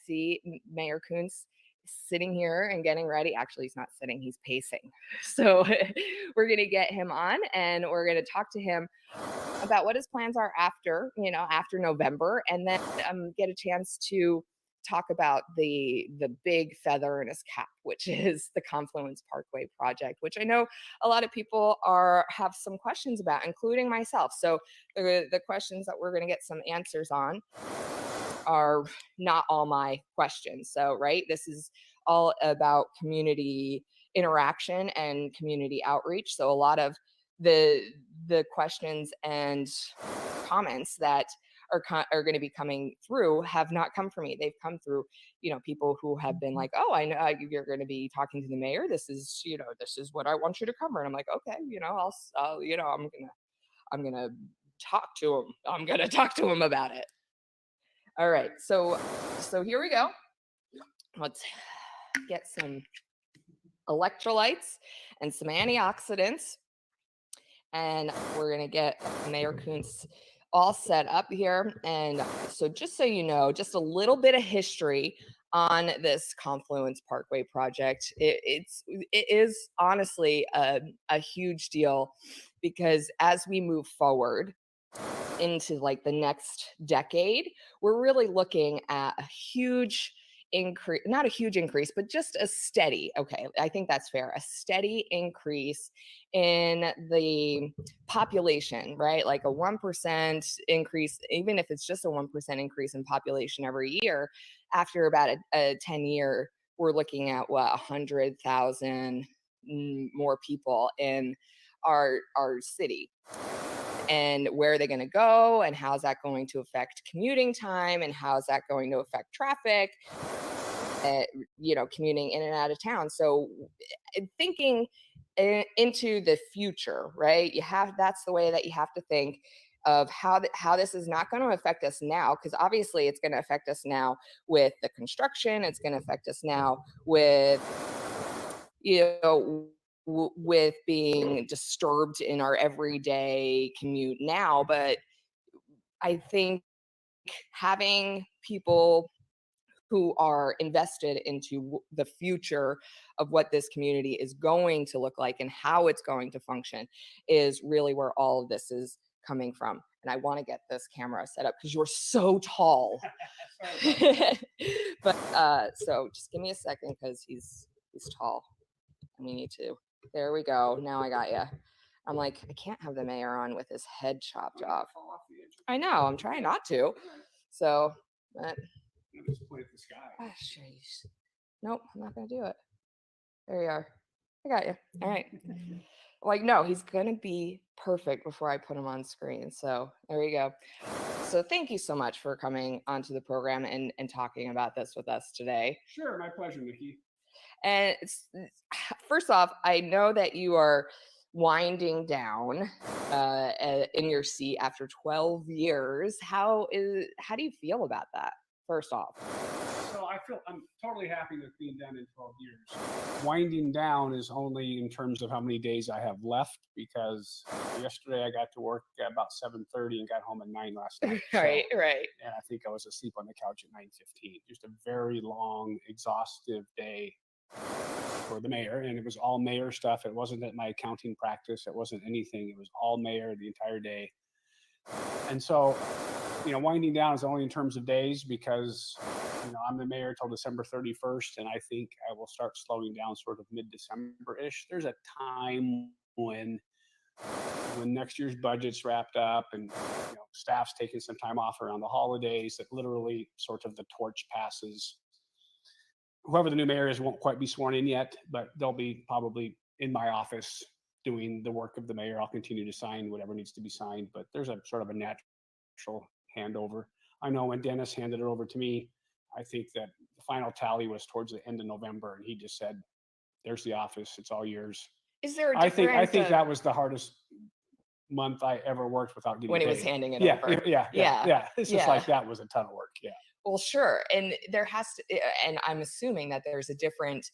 see Mayor Kuntz sitting here and getting ready. Actually, he's not sitting, he's pacing. So we're going to get him on and we're going to talk to him about what his plans are after, after November, and then get a chance to talk about the big feather in his cap, which is the Confluence Parkway project, which I know a lot of people have some questions about, including myself. So the questions that we're going to get some answers on are not all my questions. So, right, this is all about community interaction and community outreach. So a lot of the questions and comments that are going to be coming through have not come from me. They've come through, people who have been like, oh, I know you're going to be talking to the mayor. This is what I want you to cover. And I'm like, okay, I'm going to talk to him. I'm going to talk to him about it. All right. So here we go. Let's get some electrolytes and some antioxidants. And we're going to get Mayor Kuntz all set up here. And so just so you know, just a little bit of history on this Confluence Parkway project. It is honestly a huge deal, because as we move forward into like the next decade, we're really looking at a huge increase, not a huge increase, but just a steady, okay, I think that's fair, a steady increase in the population, right? Like a 1% increase, even if it's just a 1% increase in population every year, after about a 10-year, we're looking at 100,000 more people in our city. And where are they going to go, and how's that going to affect commuting time, and how's that going to affect traffic, commuting in and out of town. So thinking into the future, right? That's the way that you have to think of how this is not going to affect us now, because obviously it's going to affect us now with the construction. It's going to affect us now with with being disturbed in our everyday commute now. But I think having people who are invested into the future of what this community is going to look like and how it's going to function is really where all of this is coming from. And I want to get this camera set up because you're so tall. But so just give me a second, because he's tall. And we need to. There we go. Now I got you. I'm like, I can't have the mayor on with his head chopped off. I know. I'm trying not to. So, but just point at the sky. Nope, I'm not gonna do it. There you are. I got you. All right. Like, no, he's gonna be perfect before I put him on screen. So there you go. So thank you so much for coming onto the program and talking about this with us today. Sure, my pleasure, Nikki. And first off, I know that you are winding down in your seat after 12 years. How do you feel about that, first off? So I'm totally happy with being done in 12 years. Winding down is only in terms of how many days I have left, because yesterday I got to work at about 7:30 and got home at 9 last night. Right. And I think I was asleep on the couch at 9:15. Just a very long, exhaustive day for the mayor, and it was all mayor stuff. It wasn't at my accounting practice. It wasn't anything. It was all mayor the entire day. And so, winding down is only in terms of days, because, I'm the mayor till December 31st, and I think I will start slowing down sort of mid-December-ish. There's a time when next year's budget's wrapped up and, staff's taking some time off around the holidays, that literally sort of the torch passes. Whoever the new mayor is won't quite be sworn in yet, but they'll be probably in my office doing the work of the mayor. I'll continue to sign whatever needs to be signed, but there's a sort of a natural handover. I know when Dennis handed it over to me, I think that the final tally was towards the end of November, and he just said, "There's the office. It's all yours." Is there I think that was the hardest month I ever worked without getting when paid. he was handing it over. Yeah. It's just like, that was a ton of work. Yeah. Well, sure. And there has to, and I'm assuming that there's a different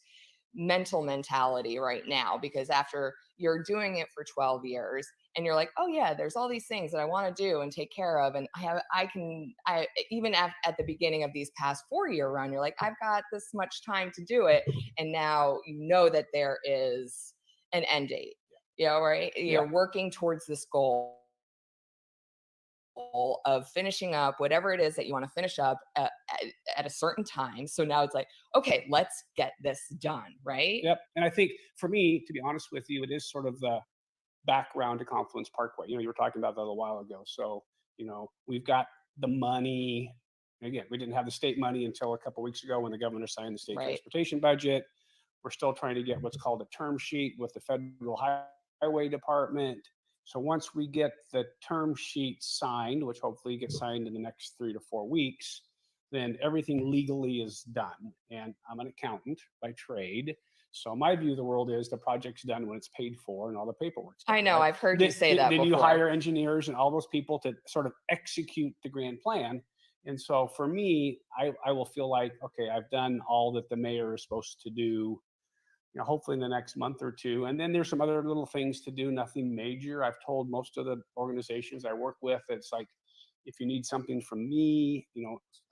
mentality right now, because after you're doing it for 12 years and you're like, oh yeah, there's all these things that I want to do and take care of, and I even at the beginning of these past 4 year run, you're like, I've got this much time to do it, and now you know that there is an end date, right? Yeah. You're working towards this goal of finishing up whatever it is that you want to finish up at a certain time. So now it's like, okay, let's get this done, right? Yep. And I think for me, to be honest with you, it is sort of the background to Confluence Parkway. You were talking about that a little while ago. So, we've got the money. Again, we didn't have the state money until a couple weeks ago when the governor signed the state Right. transportation budget. We're still trying to get what's called a term sheet with the federal highway department. So once we get the term sheet signed, which hopefully gets signed in the next 3 to 4 weeks, then everything legally is done. And I'm an accountant by trade. So my view of the world is the project's done when it's paid for and all the paperwork's done. I know, Right? I've heard you say that Then you before. hire engineers and all those people to sort of execute the grand plan. And so for me, I will feel like, okay, I've done all that the mayor is supposed to do, hopefully in the next month or two. And then there's some other little things to do, nothing major. I've told most of the organizations I work with, it's like, if you need something from me,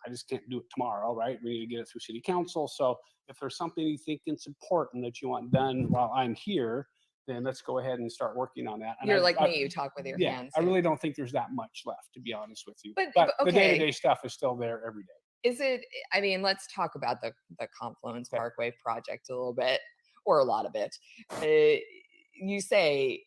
I just can't do it tomorrow, right? We need to get it through city council. So if there's something you think it's important that you want done while I'm here, then let's go ahead and start working on that. And You're like me, you talk with your yeah, hands. I really don't think there's that much left, to be honest with you. But But the okay, day-to-day stuff is still there every day. is it? I mean, let's talk about the Confluence Okay. Parkway project a little bit, or a lot of it. Uh, you say,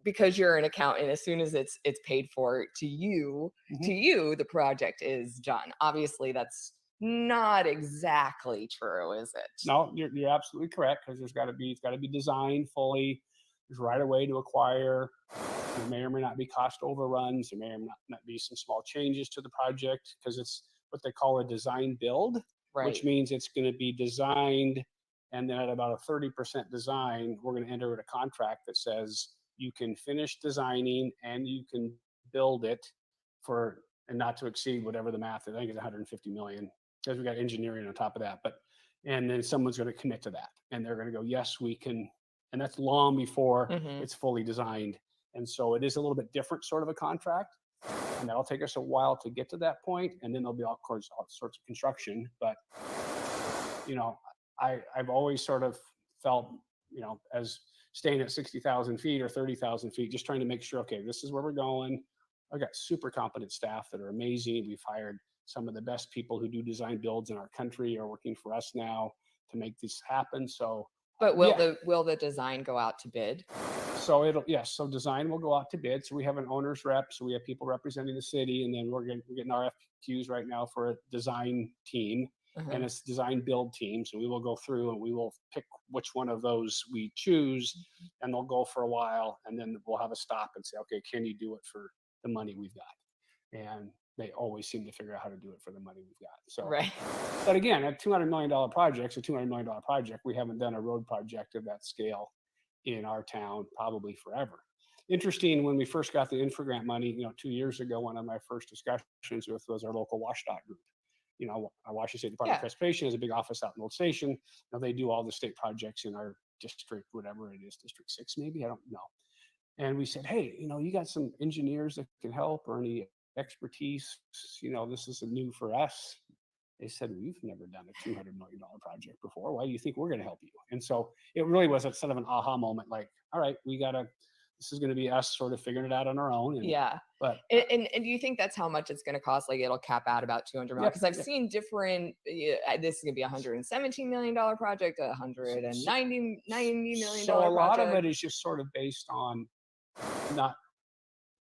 because you're an accountant, as soon as it's paid for to you, Mhm. the project is done. Obviously, that's not exactly true, is it? No, you're absolutely correct, because it's got to be designed fully. There's right of way to acquire. There may or may not be cost overruns. There may or may not be some small changes to the project, because it's what they call a design build, Right. which means it's going to be designed, and then at about a 30% design, we're going to enter a contract that says you can finish designing and you can build it for, and not to exceed whatever the math is. I think it's 150 million, because we got engineering on top of that. But and then someone's going to commit to that, and they're going to go, yes, we can. And that's long before Hmm. it's fully designed. And so it is a little bit different sort of a contract, and that'll take us a while to get to that point. And then there'll be all sorts of construction. But I've always sort of felt, as staying at 60,000 feet or 30,000 feet, just trying to make sure, okay, this is where we're going. I've got super competent staff that are amazing. We've hired some of the best people who do design builds in our country are working for us now to make this happen. So But yeah, will the design go out to bid? yes. So design will go out to bid. So we have an owner's rep. So we have people representing the city, and then we're getting RFQs right now for a design team, Uh-huh. and it's design build team. So we will go through and we will pick which one of those we choose, and they'll go for a while, and then we'll have a stop and say, okay, can you do it for the money we've got? And they always seem to figure out how to do it for the money we've got. So, Right. but again, at $200 million projects, a $200 million project, we haven't done a road project of that scale in our town probably forever. Interesting, when we first got the infogrant money, 2 years ago, one of my first discussions with was our local WashDOT group. Our Washington State Department of Yeah. Transportation has a big office out in Old Station. They do all the state projects in our district, whatever it is, District 6 maybe, I don't know. And we said, hey, you got some engineers that can help, or any expertise? This is new for us. They said, we've never done a $200 million project before. Why do you think we're going to help you? And so it really was a sort of an aha moment, like, all right, this is going to be us sort of figuring it out on our own. Yeah. But And do you think that's how much it's going to cost? Like, it'll cap out about 200 million? yep, Because I've yep. seen different. This is going to be a $117 million project, a $190 million So a lot of project. it is just sort of based on not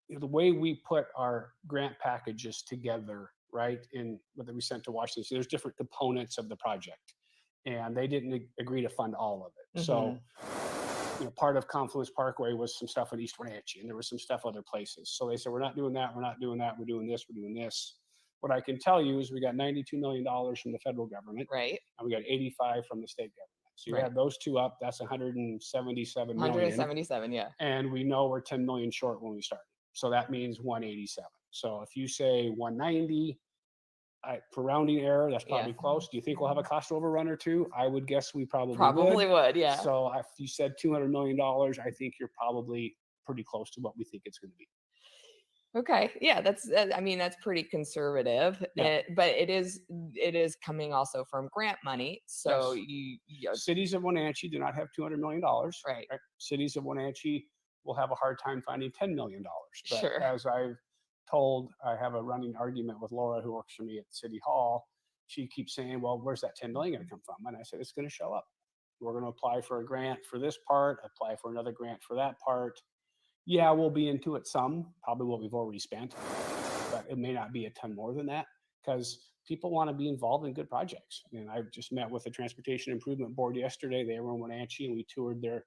the way we put our grant packages together, right? In whether we sent to Washington, so there's different components of the project, and they didn't agree to fund all of it. So, Hmm. part of Confluence Parkway was some stuff in East Wenatchee, and there was some stuff other places. So they said, we're not doing that. We're not doing that. We're doing this. We're doing this. What I can tell you is we got $92 million from the federal government, Right. and we got 85 from the state government. So you Right. add those two up, that's 177 million. 177. Yeah. And we know we're 10 million short when we started. So that means 187. So if you say 190, for rounding error, that's Yeah. probably close. Do you think we'll have a cost overrun or two? I would guess we probably Probably would. would. Yeah. So if you said $200 million, I think you're probably pretty close to what we think it's going to be. Okay. Yeah, I mean, that's pretty conservative. Yeah. But it is coming also from grant money. So Yes. you Cities of Wenatchee do not have $200 million. right. Right? Cities of Wenatchee will have a hard time finding $10 million. But Sure. as I've told, I have a running argument with Laura, who works for me at City Hall. She keeps saying, "Well, where's that 10 million going to come from?" And I said, "It's going to show up. We're going to apply for a grant for this part, apply for another grant for that part. Yeah, we'll be into it some, probably what we've already spent, but it may not be a ton more than that because people want to be involved in good projects. And I just met with the Transportation Improvement Board yesterday. They were in Wenatchee and we toured their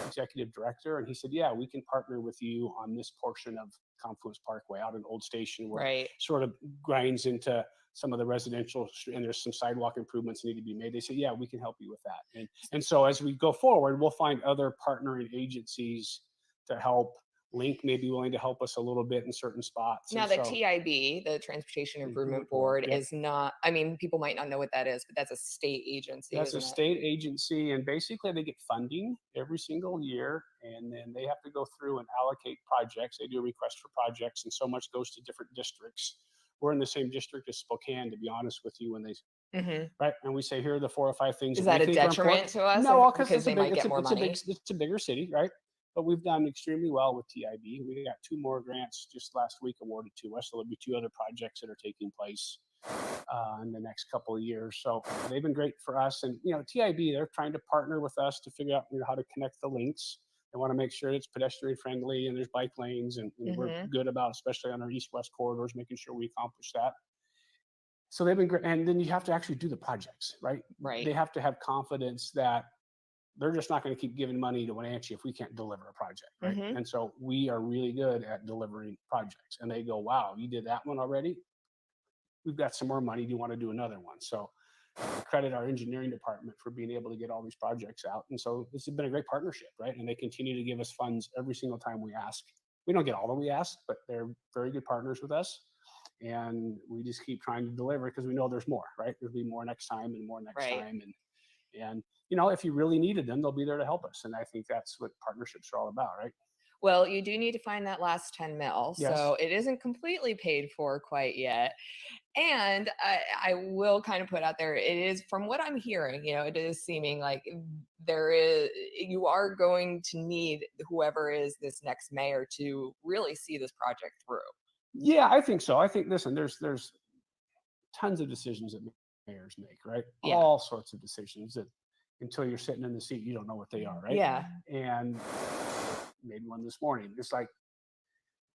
executive director. And he said, "Yeah, we can partner with you on this portion of Confluence Parkway out in Old Station where it Right. sort of grinds into some of the residential and there's some sidewalk improvements need to be made." They said, "Yeah, we can help you with that." And so as we go forward, we'll find other partnering agencies to help. Link may be willing to help us a little bit in certain spots. Now And the so TIB, the Transportation Improvement Improvement Board, Board, yep. is not, I mean, people might not know what that is, but that's a state agency, That's a isn't it? state agency, and basically they get funding every single year, and then they have to go through and allocate projects. They do a request for projects, and so much goes to different districts. We're in the same district as Spokane, to be honest with you, when they Hmm. right, and we say here are the 4 or 5 things Is that we that a think are important. detriment to us No, because because it's a they big, might get more money? it's a bigger city, right? But we've done extremely well with TIB. We got 2 more grants just last week awarded to us. So there'll be 2 other projects that are taking place in the next couple of years. So they've been great for us. And TIB, they're trying to partner with us to figure out how to connect the links. They want to make sure it's pedestrian friendly and there's bike lanes, and we're Hmm. good about, especially on our east-west corridors, making sure we accomplish that. So they've been great. And then you have to actually do the projects, right? Right. They have to have confidence that they're just not going to keep giving money to Wenatchee if we can't deliver a project, right? Hmm. And so we are really good at delivering projects. And they go, "Wow, you did that one already? We've got some more money. Do you want to do another one?" So credit our engineering department for being able to get all these projects out. And so this has been a great partnership, right? And they continue to give us funds every single time we ask. We don't get all that we ask, but they're very good partners with us. And we just keep trying to deliver because we know there's more, right? There'll be more next time and more next Right. time. And if you really needed them, they'll be there to help us. And I think that's what partnerships are all about, right? Well, you do need to find that last 10 mil. Yes. So it isn't completely paid for quite yet. And I will kind of put out there, it is, from what I'm hearing, it is seeming like you are going to need whoever is this next mayor to really see this project through. Yeah, I think so. I think, listen, there's tons of decisions that mayors make, right? Yeah. All sorts of decisions that until you're sitting in the seat, you don't know what they are, right? Yeah. And made one this morning. It's like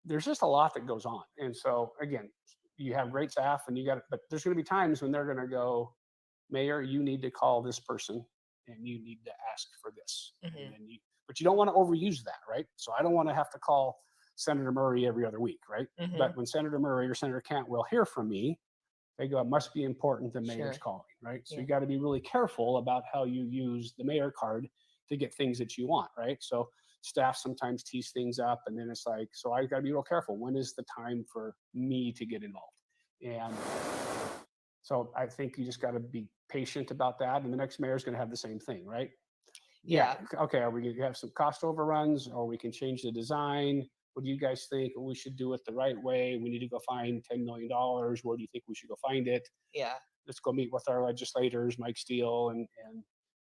there's just a lot that goes on. And so again, you have great staff and but there's going to be times when they're going to go, "Mayor, you need to call this person and you need to ask for this." Hmm. And then but you don't want to overuse that, right? So I don't want to have to call Senator Murray every other week, right? Hmm. But when Senator Murray or Senator Cantwell hear from me, they go, "It must be important the mayor's Sure. calling," right? So Yeah. you got to be really careful about how you use the mayor card to get things that you want, right? So staff sometimes tease things up, and then it's like, so I got to be real careful. When is the time for me to get involved? And so I think you just got to be patient about that. And the next mayor is going to have the same thing, right? Yeah. Yeah. Okay. Are we going to have some cost overruns, or we can change the design? What do you guys think? We should do it the right way. We need to go find $10 million. Where do you think we should go find it? Yeah. Let's go meet with our legislators, Mike Steele and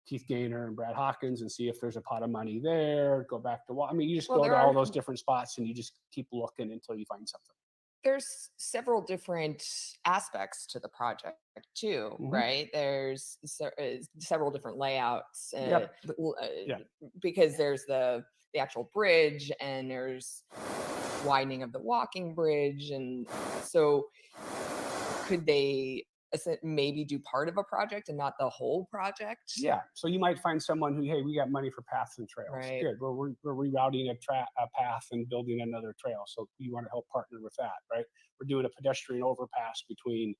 Keith Gaynor and Brad Hawkins, and see if there's a pot of money there. Go back to you just Well, go there to all are those different spots and you just keep looking until you find something. there's several different aspects to the project too, Hmm. right? There's several different layouts, Yep. Yeah. because there's the actual bridge, and there's widening of the walking bridge, and so could they maybe do part of a project and not the whole project? Yeah. So you might find someone who, hey, we got money for paths and trails. Right. Good. We're rerouting a path and building another trail. So you want to help partner with that, right? We're doing a pedestrian overpass between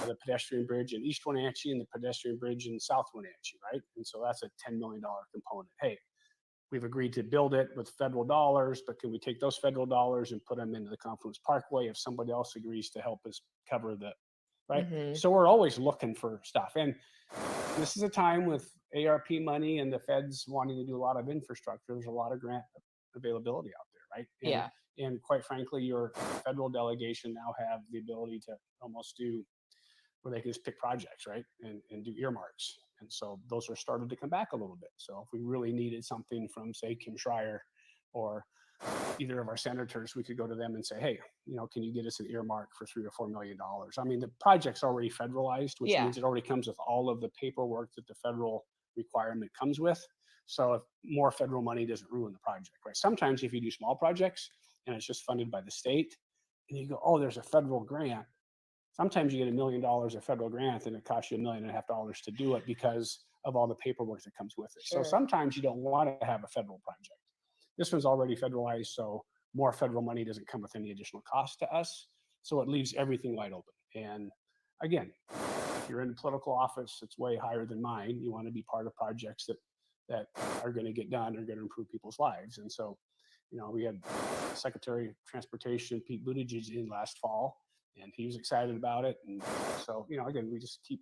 the pedestrian bridge in East Wenatchee and the pedestrian bridge in South Wenatchee, right? And so that's a $10 million component. Hey, we've agreed to build it with federal dollars, but can we take those federal dollars and put them into the Confluence Parkway if somebody else agrees to help us cover the right? Hmm. So we're always looking for stuff. And this is a time with ARP money and the feds wanting to do a lot of infrastructure. There's a lot of grant availability out there, right? Yeah. And quite frankly, your federal delegation now have the ability to almost do where they can just pick projects, right? And do earmarks. And so those are started to come back a little bit. So if we really needed something from, say, Kim Schreier or either of our senators, we could go to them and say, hey, can you get us an earmark for $3 or $4 million? I mean, the project's already federalized, which Yeah. means it already comes with all of the paperwork that the federal requirement comes with. So if more federal money doesn't ruin the project, right? Sometimes if you do small projects and it's just funded by the state, and you go, oh, there's a federal grant. Sometimes you get $1 million of federal grant and it costs you $1.5 million to do it because of all the paperwork that comes with it. So Sure. sometimes you don't want to have a federal project. This one's already federalized, so more federal money doesn't come with any additional cost to us. So it leaves everything wide open. And again, if you're in political office, it's way higher than mine. You want to be part of projects that are going to get done, are going to improve people's lives. And so, we had Secretary of Transportation Pete Buttigieg in last fall, and he was excited about it. And so, again, we just keep.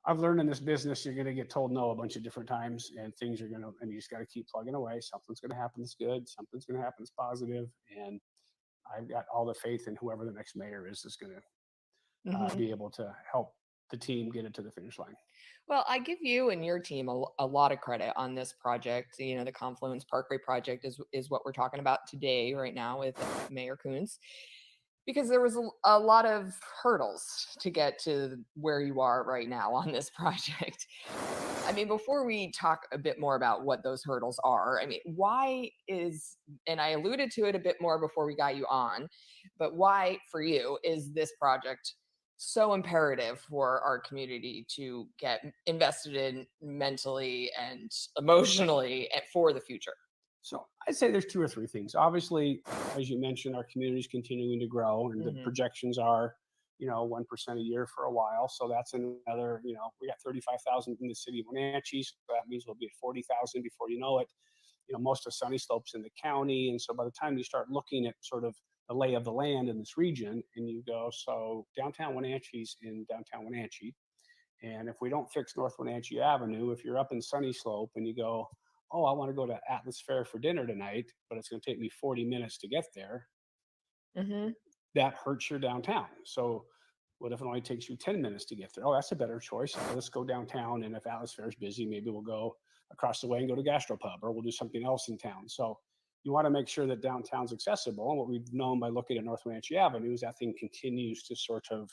I've learned in this business, you're going to get told no a bunch of different times, and things are going to, and you just got to keep plugging away. Something's going to happen that's good. Something's going to happen that's positive, and I've got all the faith in whoever the next mayor is going to Hmm. be able to help the team get it to the finish line. Well, I give you and your team a lot of credit on this project. The Confluence Parkway project is what we're talking about today, right now, with Mayor Coons, because there was a lot of hurdles to get to where you are right now on this project. I mean, before we talk a bit more about what those hurdles are, I mean, why is, and I alluded to it a bit more before we got you on, but why for you is this project so imperative for our community to get invested in mentally and emotionally for the future? So I'd say there's two or three things. Obviously, as you mentioned, our community is continuing to grow, and the Hmm. projections are, 1% a year for a while. So that's another, we got 35,000 in the city of Wenatchee. So that means we'll be at 40,000 before you know it. Most of Sunny Slopes in the county. And so by the time you start looking at sort of the lay of the land in this region, and you go, so downtown Wenatchee's in downtown Wenatchee. And if we don't fix North Wenatchee Avenue, if you're up in Sunny Slope and you go, oh, I want to go to Atlas Fair for dinner tonight, but it's going to take me 40 minutes to get there, Hmm. that hurts your downtown. So what if it only takes you 10 minutes to get there? Oh, that's a better choice. Let's go downtown. And if Atlas Fair is busy, maybe we'll go across the way and go to Gastropub, or we'll do something else in town. So you want to make sure that downtown's accessible. And what we've known by looking at North Wenatchee Avenue is that thing continues to sort of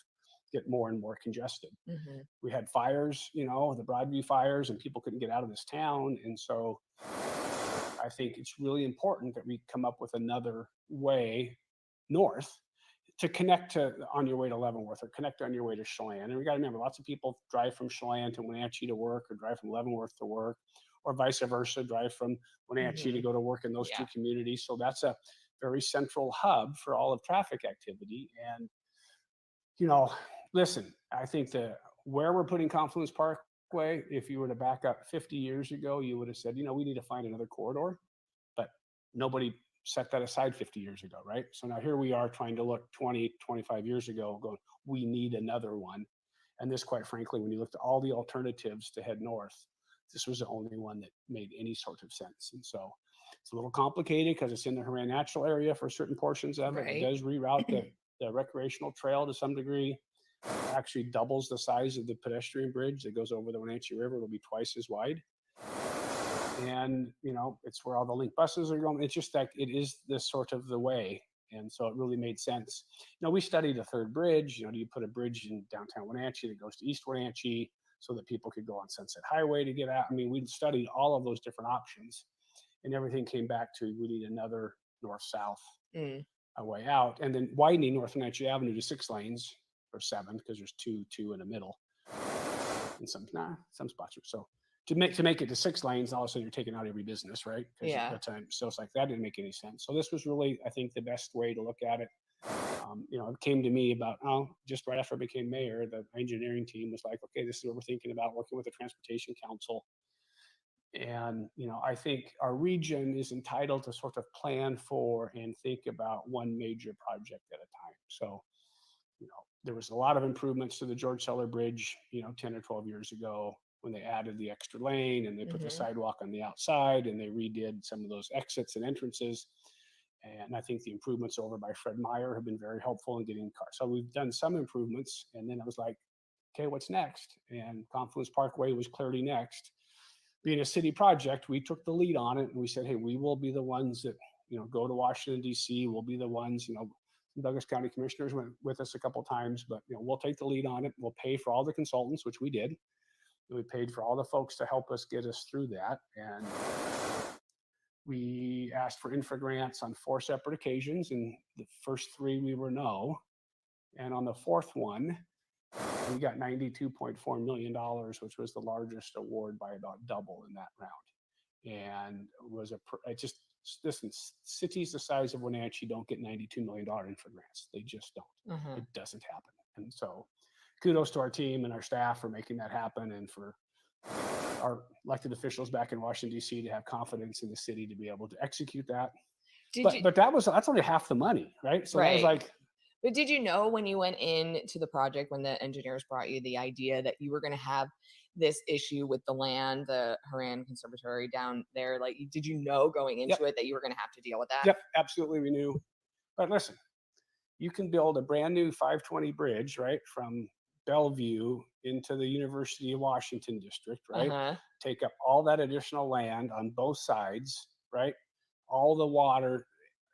get more and more congested. Hmm. We had fires, the Broadview fires, and people couldn't get out of this town. And so I think it's really important that we come up with another way north to connect to on your way to Leavenworth, or connect on your way to Chelan. And we got to remember, lots of people drive from Chelan to Wenatchee to work, or drive from Leavenworth to work, or vice versa, drive from Wenatchee to Hmm. go to work in those two Yeah. communities. So that's a very central hub for all of traffic activity. And you know, listen, I think that where we're putting Confluence Parkway, if you were to back up 50 years ago, you would have said, we need to find another corridor. But nobody set that aside 50 years ago, right? So now here we are trying to look 20, 25 years ago, going, we need another one. And this, quite frankly, when you looked at all the alternatives to head north, this was the only one that made any sort of sense. And so it's a little complicated because it's in the Huron Natural area for certain portions of it. It Right. does reroute the recreational trail to some degree. Actually doubles the size of the pedestrian bridge that goes over the Wenatchee River. It'll be twice as wide. And, it's where all the link buses are going. It's just that it is this sort of the way. And so it really made sense. We studied a third bridge. Do you put a bridge in downtown Wenatchee that goes to East Wenatchee so that people could go on Sunset Highway to get out? I mean, we studied all of those different options, and everything came back to we need another north-south Mm. way out, and then widening North Wenatchee Avenue to 6 lanes, or seven, because there's two in the middle, and some spots are so. To make it to 6 lanes, all of a sudden you're taking out every business, right? Because at Yeah. that time, so it's like that didn't make any sense. So this was really, I think, the best way to look at it. It came to me about just right after I became mayor, the engineering team was like, okay, this is what we're thinking about, working with the Transportation Council. And I think our region is entitled to sort of plan for and think about one major project at a time. So there was a lot of improvements to the George Seller Bridge 10 or 12 years ago. when they added the extra lane and they put the Hmm. sidewalk on the outside and they redid some of those exits and entrances. And I think the improvements over by Fred Meyer have been very helpful in getting cars. So we've done some improvements, and then I was like, okay, what's next? And Confluence Parkway was clearly next. Being a city project, we took the lead on it, and we said, hey, we will be the ones that go to Washington D.C. We'll be the ones. Douglas County commissioners went with us a couple times, but we'll take the lead on it. We'll pay for all the consultants, which we did. We paid for all the folks to help us get us through that, and we asked for infra grants on 4 separate occasions, and the first 3 we were no. And on the 4th one, we got $92.4 million, which was the largest award by about double in that round. And was listen, cities the size of Wenatchee don't get $92 million infra grants. They just don't. Uh-huh. It doesn't happen. And so kudos to our team and our staff for making that happen, and for our elected officials back in Washington, D.C. to have confidence in the city to be able to execute that. But that's only half the money, right? So that was Right. like, But did you know when you went into the project, when the engineers brought you the idea that you were going to have this issue with the land, the Haran Conservatory down there? Like, did you know going into it that you were going to have to deal with that? Yep, absolutely, we knew. But listen, you can build a brand new 520 bridge, right, from Bellevue into the University of Washington district, right? Uh-huh. Take up all that additional land on both sides, right? All the water,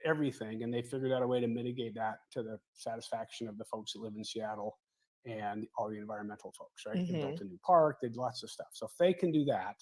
everything, and they figured out a way to mitigate that to the satisfaction of the folks that live in Seattle and all the environmental folks, right? They built a new park, they did lots of stuff. So if they can do that,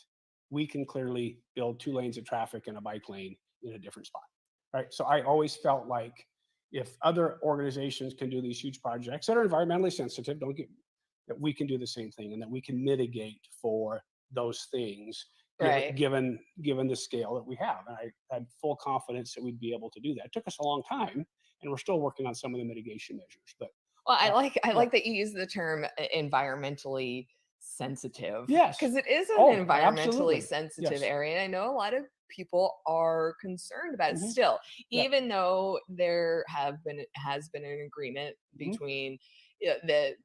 we can clearly build 2 lanes of traffic and a bike lane in a different spot, right? So I always felt like if other organizations can do these huge projects that are environmentally sensitive, that we can do the same thing, and that we can mitigate for those things, Right. given the scale that we have. And I had full confidence that we'd be able to do that. It took us a long time, and we're still working on some of the mitigation measures. But Well, I yeah, like that you use the term environmentally sensitive, yes, because it is an oh, environmentally absolutely, sensitive yes, area. I know a lot of people are concerned about it hmm still, yeah, even though there has been an agreement hmm between the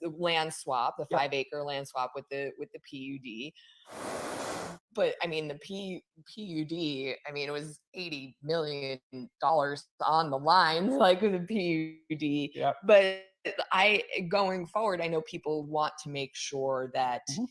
land swap, the yep, 5-acre land swap with the PUD. But I mean, the PUD, I mean, it was $80 million on the line, like with the PUD. yep, But going forward, I know people want to make sure that hmm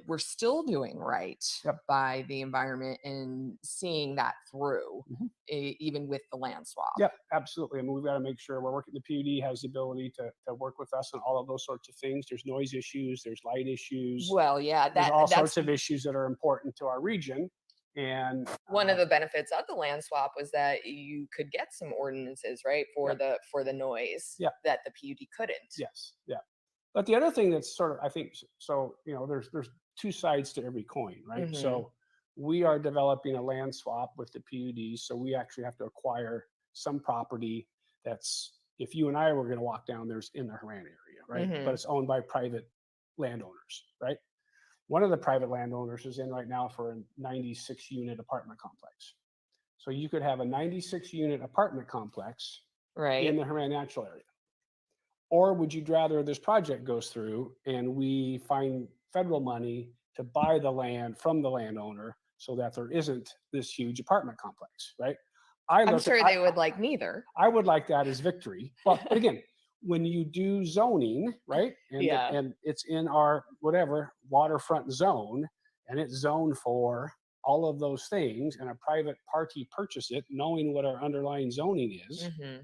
we're still doing right yep, by the environment and seeing that through, hmm even with the land swap. yep, absolutely. I mean, we've got to make sure we're working. The PUD has the ability to work with us on all of those sorts of things. There's noise issues, there's light issues, Well, yeah, there's all that's sorts of issues that are important to our region. And one of the benefits of the land swap was that you could get some ordinances, right, yeah, for the noise yeah, that the PUD couldn't. yes, yeah. But the other thing that's sort of, I think, so there's 2 sides to every coin, right? Hmm. So we are developing a land swap with the PUD, so we actually have to acquire some property that's, if you and I were going to walk down, there's in the Haran area, right? But Hmm. it's owned by private landowners, right? One of the private landowners is in right now for a 96 unit apartment complex. So you could have a 96 unit apartment complex in Right. the Haran Natural Area. Or would you rather this project goes through and we find federal money to buy the land from the landowner so that there isn't this huge apartment complex, right? I I'm look at sure they would like neither. I would like that as victory. But again, when you do zoning, right, Yeah. and it's in our whatever waterfront zone, and it's zoned for all of those things, and a private party purchase it, knowing what our underlying zoning is, Hmm.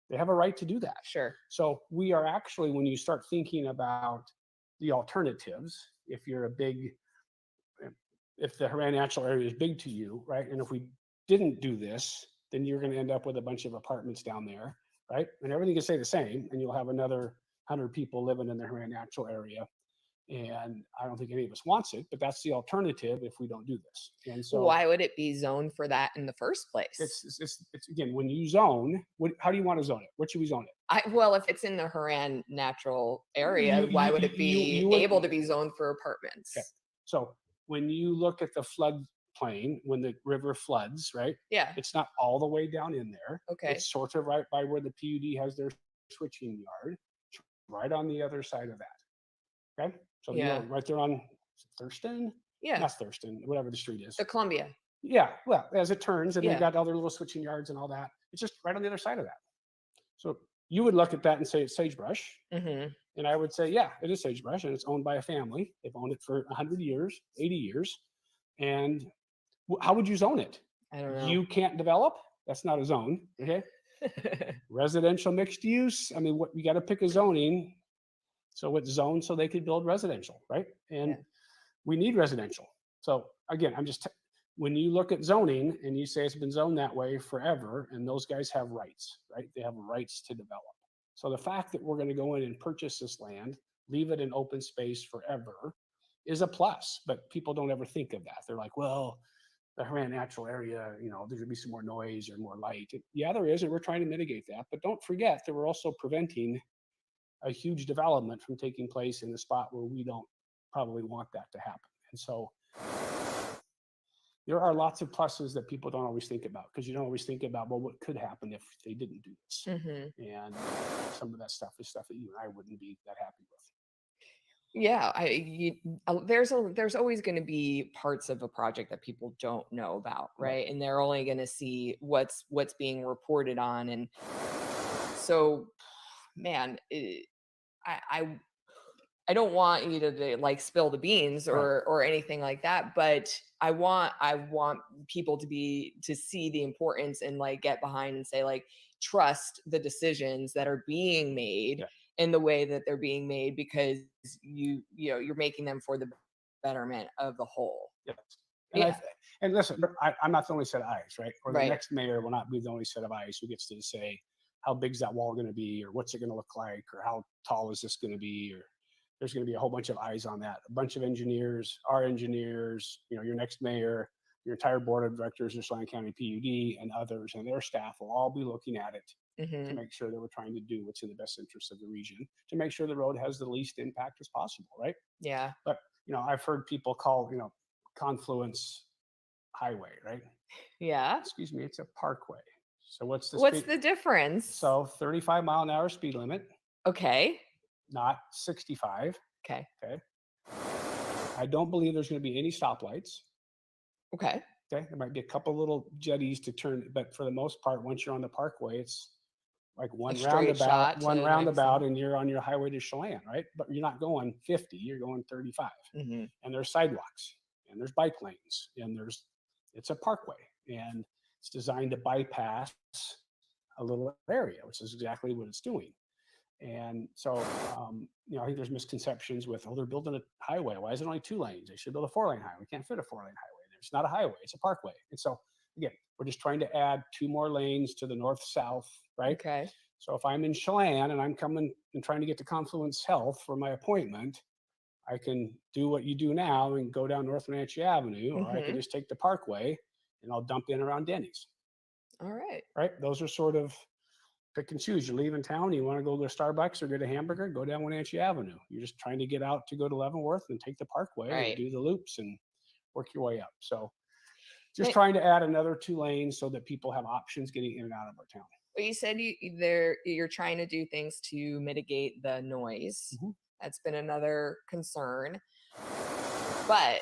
they have a right to do that. Sure. So we are actually, when you start thinking about the alternatives, if you're a big, if the Haran Natural Area is big to you, right, and if we didn't do this, then you're going to end up with a bunch of apartments down there, right, and everything can stay the same, and you'll have another 100 people living in the Haran Natural Area. And I don't think any of us wants it, but that's the alternative if we don't do this. And so Why would it be zoned for that in the first place? it's again, when you zone, how do you want to zone it? What should we zone it? Well, if it's in the Haran natural area, You why you would you it you be would able to be zoned for Okay. apartments? So when you look at the flood plain, when the river floods, right? Yeah. It's not all the way down in there. Okay. It's sort of right by where the PUD has their switching yard, right on the other side of that. Okay. So Yeah. right there on Thurston, Yeah. not Thurston, whatever the street is. The Columbia. Yeah, well, as it turns, and they've Yeah. got all their little switching yards and all that. It's just right on the other side of that. So you would look at that and say it's sagebrush, Hmm. and I would say, yeah, it is sagebrush, and it's owned by a family. They've owned it for 100 years, 80 years, and how would you zone it? I don't know. You can't develop. That's not a zone. Okay. Residential mixed use. I mean, what you got to pick a zoning. So it's zoned so they could build residential, right? And Yeah. we need residential. So again, when you look at zoning and you say it's been zoned that way forever, and those guys have rights, right? They have rights to develop. So the fact that we're going to go in and purchase this land, leave it in open space forever, is a plus. But people don't ever think of that. They're like, well, the natural area, there's going to be some more noise or more light. Yeah, there is, and we're trying to mitigate that. But don't forget that we're also preventing a huge development from taking place in the spot where we don't probably want that to happen. And so there are lots of pluses that people don't always think about, because you don't always think about, well, what could happen if they didn't do this. Hmm. And some of that stuff is stuff that you and I wouldn't be that happy with. Yeah, there's always going to be parts of a project that people don't know about, right? And they're only going to see what's being reported on, and so, man, I don't want you to like spill the beans Right. or anything like that, but I want people to see the importance and like get behind and say like trust the decisions that are being made Yeah. in the way that they're being made, because you're making them for the betterment of the whole. Yes. And Yeah. and listen, I'm not the only set of eyes, right? Or the Right. next mayor will not be the only set of eyes who gets to say how big's that wall going to be, or what's it going to look like, or how tall is this going to be, or there's going to be a whole bunch of eyes on that. A bunch of engineers, our engineers, your next mayor, your entire board of directors of Chelan County PUD, and others and their staff will all be looking at it to Hmm. make sure that we're trying to do what's in the best interest of the region, to make sure the road has the least impact as possible, right? Yeah. But I've heard people call Confluence Highway, right? Yeah. Excuse me, it's a parkway. So what's the What's speed? the difference? So 35-mile-an-hour speed limit, Okay. not 65. Okay. Okay. I don't believe there's going to be any stoplights. Okay. Okay. There might be a couple little jetties to turn, but for the most part, once you're on the parkway, it's like one straight shot to the next one. and you're on your highway to Chelan, right? But you're not going 50, you're going 35. Hmm. And there's sidewalks, and there's bike lanes, and it's a parkway, and it's designed to bypass a little area, which is exactly what it's doing. And so, I think there's misconceptions with, they're building a highway. Why is it only 2 lanes? They should build a 4-lane highway. We can't fit a 4-lane highway there. It's not a highway, it's a parkway. And so, again, we're just trying to add 2 more lanes to the north-south, right? Okay. So if I'm in Chelan and I'm coming and trying to get to Confluence Health for my appointment, I can do what you do now and go down North Wenatchee Avenue, or I can just take the parkway and I'll dump in around Denny's. All right. Right? Those are sort of pick and choose. You're leaving town, you want to go to Starbucks or get a hamburger, go down Wenatchee Avenue. You're just trying to get out to go to Leavenworth and take the parkway Right. and do the loops and work your way up. So just trying to add another 2 lanes so that people have options getting in and out of our town. Well, you said you're trying to do things to mitigate the noise. Mhm. That's been another concern. But,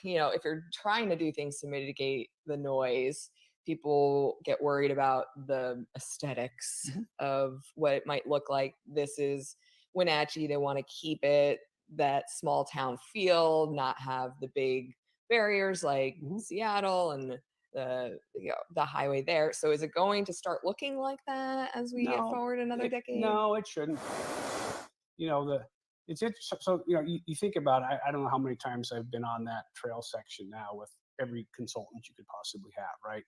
if you're trying to do things to mitigate the noise, people get worried about the aesthetics of what it might look like. This is Wenatchee. They want to keep it that small town feel, not have the big barriers like Seattle and the highway there. So is it going to start looking like that as we get forward another decade? No, it shouldn't. It's interesting. So you think about it, I don't know how many times I've been on that trail section now with every consultant you could possibly have, right?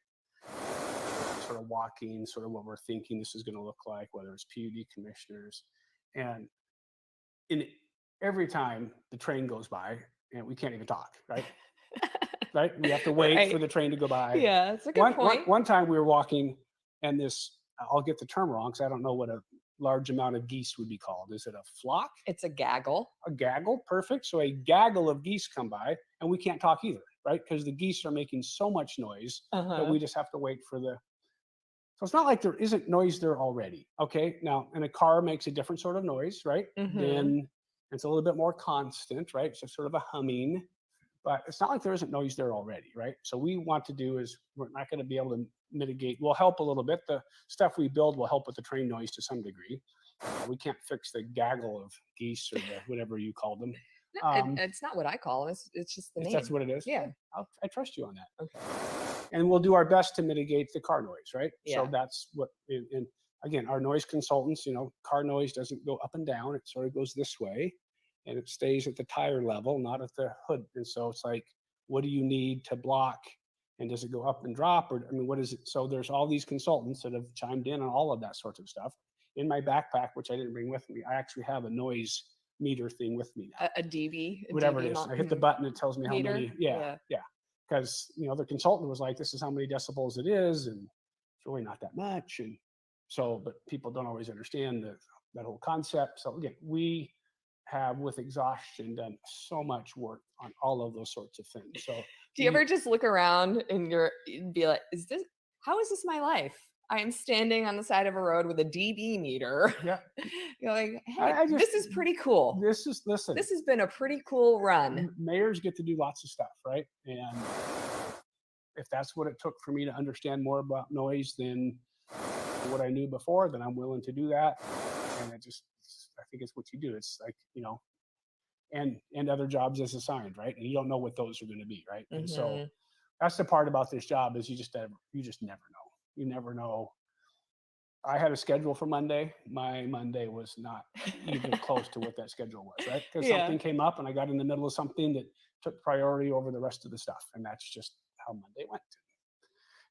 Sort of walking, sort of what we're thinking this is going to look like, whether it's PUD commissioners, and every time the train goes by, and we can't even talk, right? Right? We have to wait for the train to go by. Yeah, that's a good point. One time we were walking, and I'll get the term wrong because I don't know what a large amount of geese would be called. Is it a flock? It's a gaggle. A gaggle, perfect. So a gaggle of geese come by, and we can't talk either, right? Because the geese are making so much noise that we just have to wait for the. So it's not like there isn't noise there already. Okay, now, and a car makes a different sort of noise, right? Than It's a little bit more constant, right? So sort of a humming, but it's not like there isn't noise there already, right? So we want to do is we're not going to be able to mitigate. We'll help a little bit. The stuff we build will help with the train noise to some degree. We can't fix the gaggle of geese or the whatever you call them. No, Um, it's not what I call them. It's just the if that's name. what it is, Yeah. I trust you on that. Okay. And we'll do our best to mitigate the car noise, right? So Yeah. that's what, and again, our noise consultants, car noise doesn't go up and down. It sort of goes this way and it stays at the tire level, not at the hood. And so it's like, what do you need to block? And does it go up and drop? Or, I mean, what is it? So there's all these consultants that have chimed in on all of that sort of stuff. In my backpack, which I didn't bring with me, I actually have a noise meter thing with me now. A DB, a Whatever it DB is. I hit the button, it tells me how meter. many. Yeah, yeah. Because the consultant was like, "This is how many decibels it is," and it's really not that much. And so, but people don't always understand that whole concept. So again, we have with exhaustion done so much work on all of those sorts of things. So Do you ever just look around and be like, how is this my life? I am standing on the side of a road with a DB meter. Yeah. You're like, hey, I just, this is pretty cool. listen, This has been a pretty cool run. mayors get to do lots of stuff, right? And if that's what it took for me to understand more about noise than what I knew before, then I'm willing to do that. And I think it's what you do. It's like, and other jobs as assigned, right? And you don't know what those are going to be, right? And so that's the part about this job is you just never know. You never know. I had a schedule for Monday. My Monday was not even close to what that schedule was, right? Because something came up and I got in the middle of something that took priority over the rest of the stuff. And that's just how Monday went.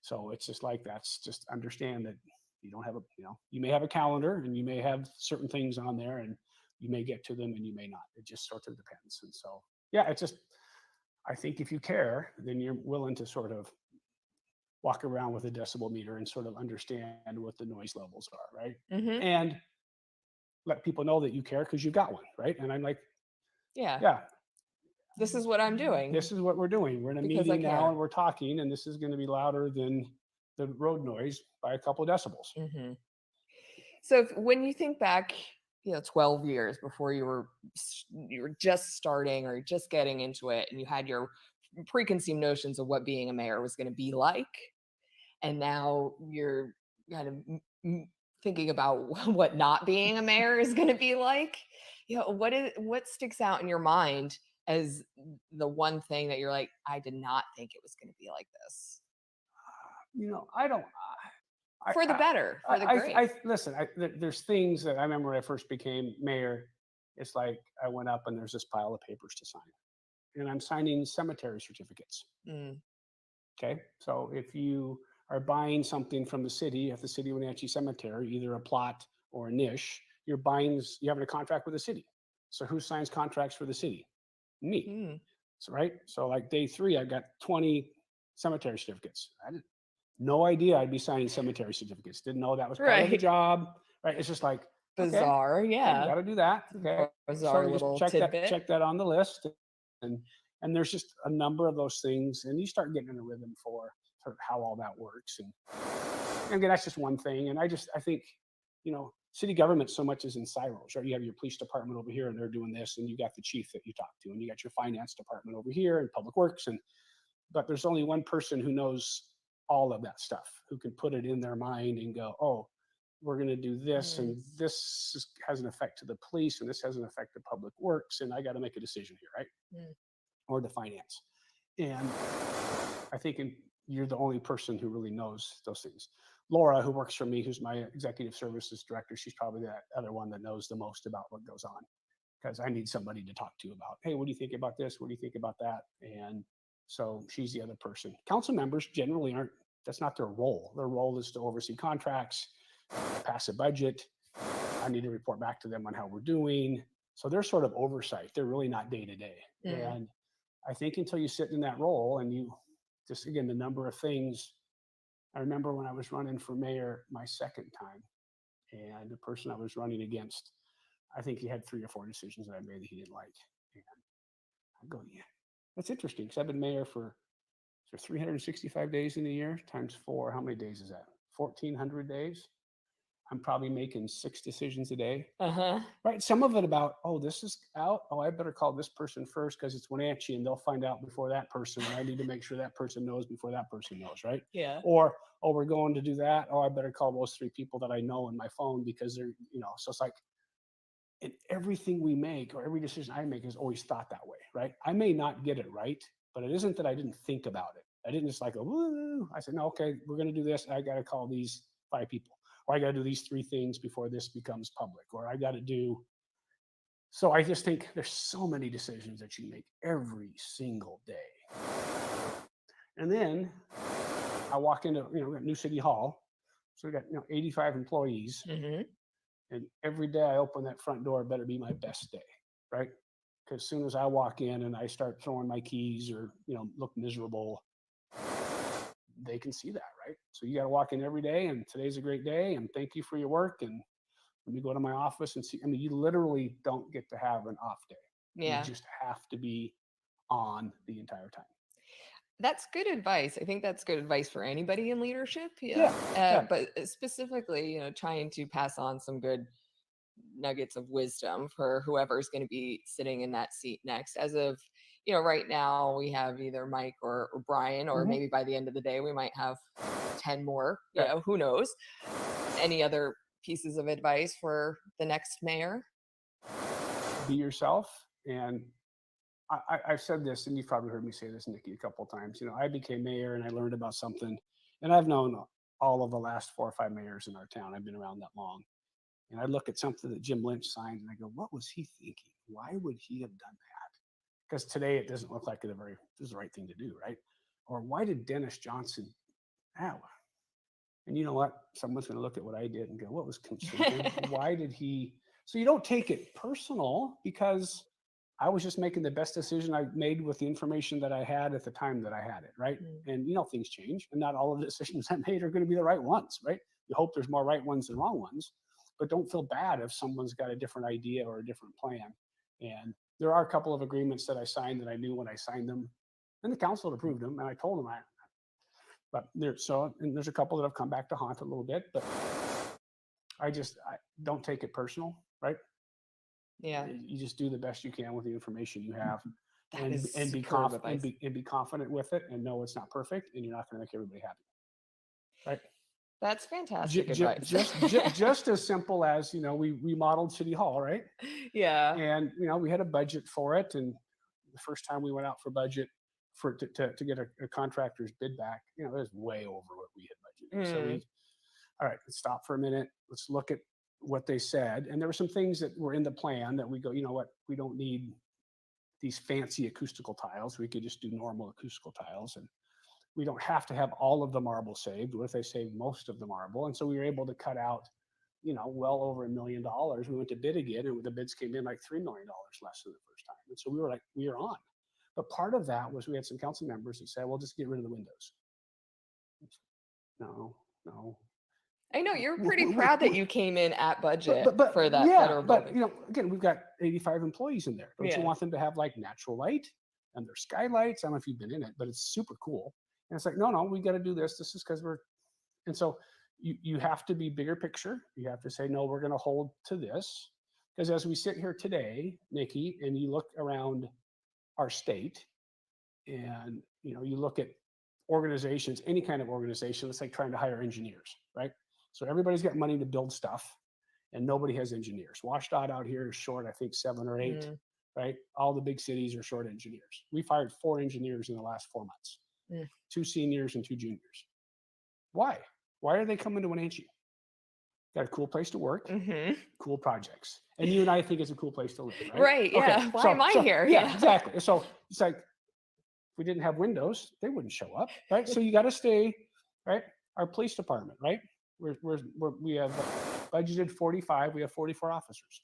So it's just like, that's just understand that you don't have you may have a calendar and you may have certain things on there and you may get to them and you may not. It just sort of depends. And so, yeah, it's just, I think if you care, then you're willing to sort of walk around with a decibel meter and sort of understand what the noise levels are, right? And let people know that you care because you've got one, right? And I'm like, yeah, this is what I'm doing. this is what we're doing. We're in a meeting now and we're talking, and this is going to be louder than the road noise by a couple of decibels. So when you think back, 12 years before you were just starting or just getting into it, and you had your preconceived notions of what being a mayor was going to be like, and now you're kind of thinking about what not being a mayor is going to be like, what sticks out in your mind as the one thing that you're like, I did not think it was going to be like this? I don't. For the better, for the great. Listen, there's things that I remember when I first became mayor. It's like I went up and there's this pile of papers to sign, and I'm signing cemetery certificates. Okay, so if you are buying something from the city, at the city of Wenatchee Cemetery, either a plot or a niche, you're having a contract with the city. So who signs contracts for the city? Me. So right. So like day 3, I got 20 cemetery certificates. I didn't. No idea I'd be signing cemetery certificates. Didn't know that was part of the job. Right. It's just like bizarre. Okay, Yeah. got to do that. Okay. Bizarre So little check tidbit. check that on the list. And there's just a number of those things. And you start getting in a rhythm for sort of how all that works. And again, that's just one thing. And I think, city government so much is in silos, right? You have your police department over here and they're doing this, and you got the chief that you talk to, and you got your finance department over here and public works. But there's only one person who knows all of that stuff, who can put it in their mind and go, oh, we're going to do this, and this has an effect to the police, and this has an effect to public works, and I got to make a decision here, right? Or the finance. And I think you're the only person who really knows those things. Laura, who works for me, who's my executive services director, she's probably that other one that knows the most about what goes on, because I need somebody to talk to about, hey, what do you think about this? What do you think about that? And so she's the other person. Council members generally that's not their role. Their role is to oversee contracts, pass a budget. I need to report back to them on how we're doing. So they're sort of oversight. They're really not day to day. And I think until you sit in that role and you just, again, the number of things. I remember when I was running for mayor my second time, and the person I was running against, I think he had 3 or 4 decisions that I made that he didn't like. And I go, yeah, that's interesting, because I've been mayor for 365 days in a year times 4. How many days is that? 1,400 days. I'm probably making 6 decisions a day, Uh-huh. right? Some of it about, oh, this is out. Oh, I better call this person first because it's Wenatchee and they'll find out before that person. And I need to make sure that person knows before that person knows, right? Yeah. Or, oh, we're going to do that. Oh, I better call those 3 people that I know in my phone because they're, so it's like, and everything we make or every decision I make is always thought that way, right? I may not get it right, but it isn't that I didn't think about it. I didn't just like go, woo. I said, no, okay, we're going to do this. I got to call these 5 people, or I got to do these 3 things before this becomes public, or I got to do. So I just think there's so many decisions that you make every single day. And then I walk into, New City Hall. So we got, 85 employees. Hmm. And every day I open that front door, better be my best day, right? Because as soon as I walk in and I start throwing my keys or, look miserable, they can see that, right? So you got to walk in every day and today's a great day and thank you for your work. And let me go to my office and see. I mean, you literally don't get to have an off day. You Yeah. just have to be on the entire time. That's good advice. I think that's good advice for anybody in leadership. Yeah. Yeah. Yeah. But specifically, trying to pass on some good nuggets of wisdom for whoever's going to be sitting in that seat next. As of, right now we have either Mike or Brian, or Mhm. maybe by the end of the day we might have 10 more, Yeah. who knows. Any other pieces of advice for the next mayor? Be yourself. And I've said this, and you've probably heard me say this, Nikki, a couple of times. I became mayor and I learned about something, and I've known all of the last 4 or 5 mayors in our town. I've been around that long. And I look at something that Jim Lynch signed and I go, what was he thinking? Why would he have done that? Because today it doesn't look like this is the right thing to do, right? Or why did Dennis Johnson, oh, and you know what? Someone's going to look at what I did and go, what was thinking? Why did he? So you don't take it personal because I was just making the best decision I made with the information that I had at the time that I had it, right? Mm. And things change, and not all of the decisions I made are going to be the right ones, right? You hope there's more right ones than wrong ones, but don't feel bad if someone's got a different idea or a different plan. And there are a couple of agreements that I signed that I knew when I signed them, and the council approved them, and I told them and there's a couple that have come back to haunt a little bit, but I don't take it personal, right? Yeah, You just do the best you can with the information you have, that and is and be superb confident advice. and be confident with it, and know it's not perfect, and you're not going to make everybody happy, right? That's fantastic advice. Just as simple as we remodeled City Hall, right? Yeah. And we had a budget for it, and the first time we went out for budget to get a contractor's bid back, it was way over what we had budgeted. So Mm. all right, let's stop for a minute. Let's look at what they said. And there were some things that were in the plan that we go, you know what, we don't need these fancy acoustical tiles. We could just do normal acoustical tiles. And we don't have to have all of the marble saved. What if they saved most of the marble? And so we were able to cut out, well over $1 million. We went to bid again, and the bids came in like $3 million less than the first time. And so we were like, we are on. But part of that was we had some council members that said, well, just get rid of the windows. No, no. I know you're pretty proud that you came in at budget but for that yeah, federal but building. again, we've got 85 employees in there. Don't you Yeah. want them to have like natural light and their skylights? I don't know if you've been in it, but it's super cool. And it's like, no, we got to do this. This is because we're, and so you have to be bigger picture. You have to say, no, we're going to hold to this. Because as we sit here today, Nikki, and you look around our state, and you look at organizations, any kind of organization, it's like trying to hire engineers, right? So everybody's got money to build stuff, and nobody has engineers. WashDOT out here is short, I think 7 or 8, Mm. right? All the big cities are short engineers. We fired 4 engineers in the last 4 months, Mm. 2 seniors and 2 juniors. Why? Why are they coming to Wenatchee? Got a cool place to work, Hmm. cool projects, and you and I think it's a cool place to live, right? Right. Yeah. Okay, Why am I here? Yeah, exactly. So it's like, we didn't have windows, they wouldn't show up, right? So you got to stay, right? Our police department, right? We have budgeted 45, we have 44 officers,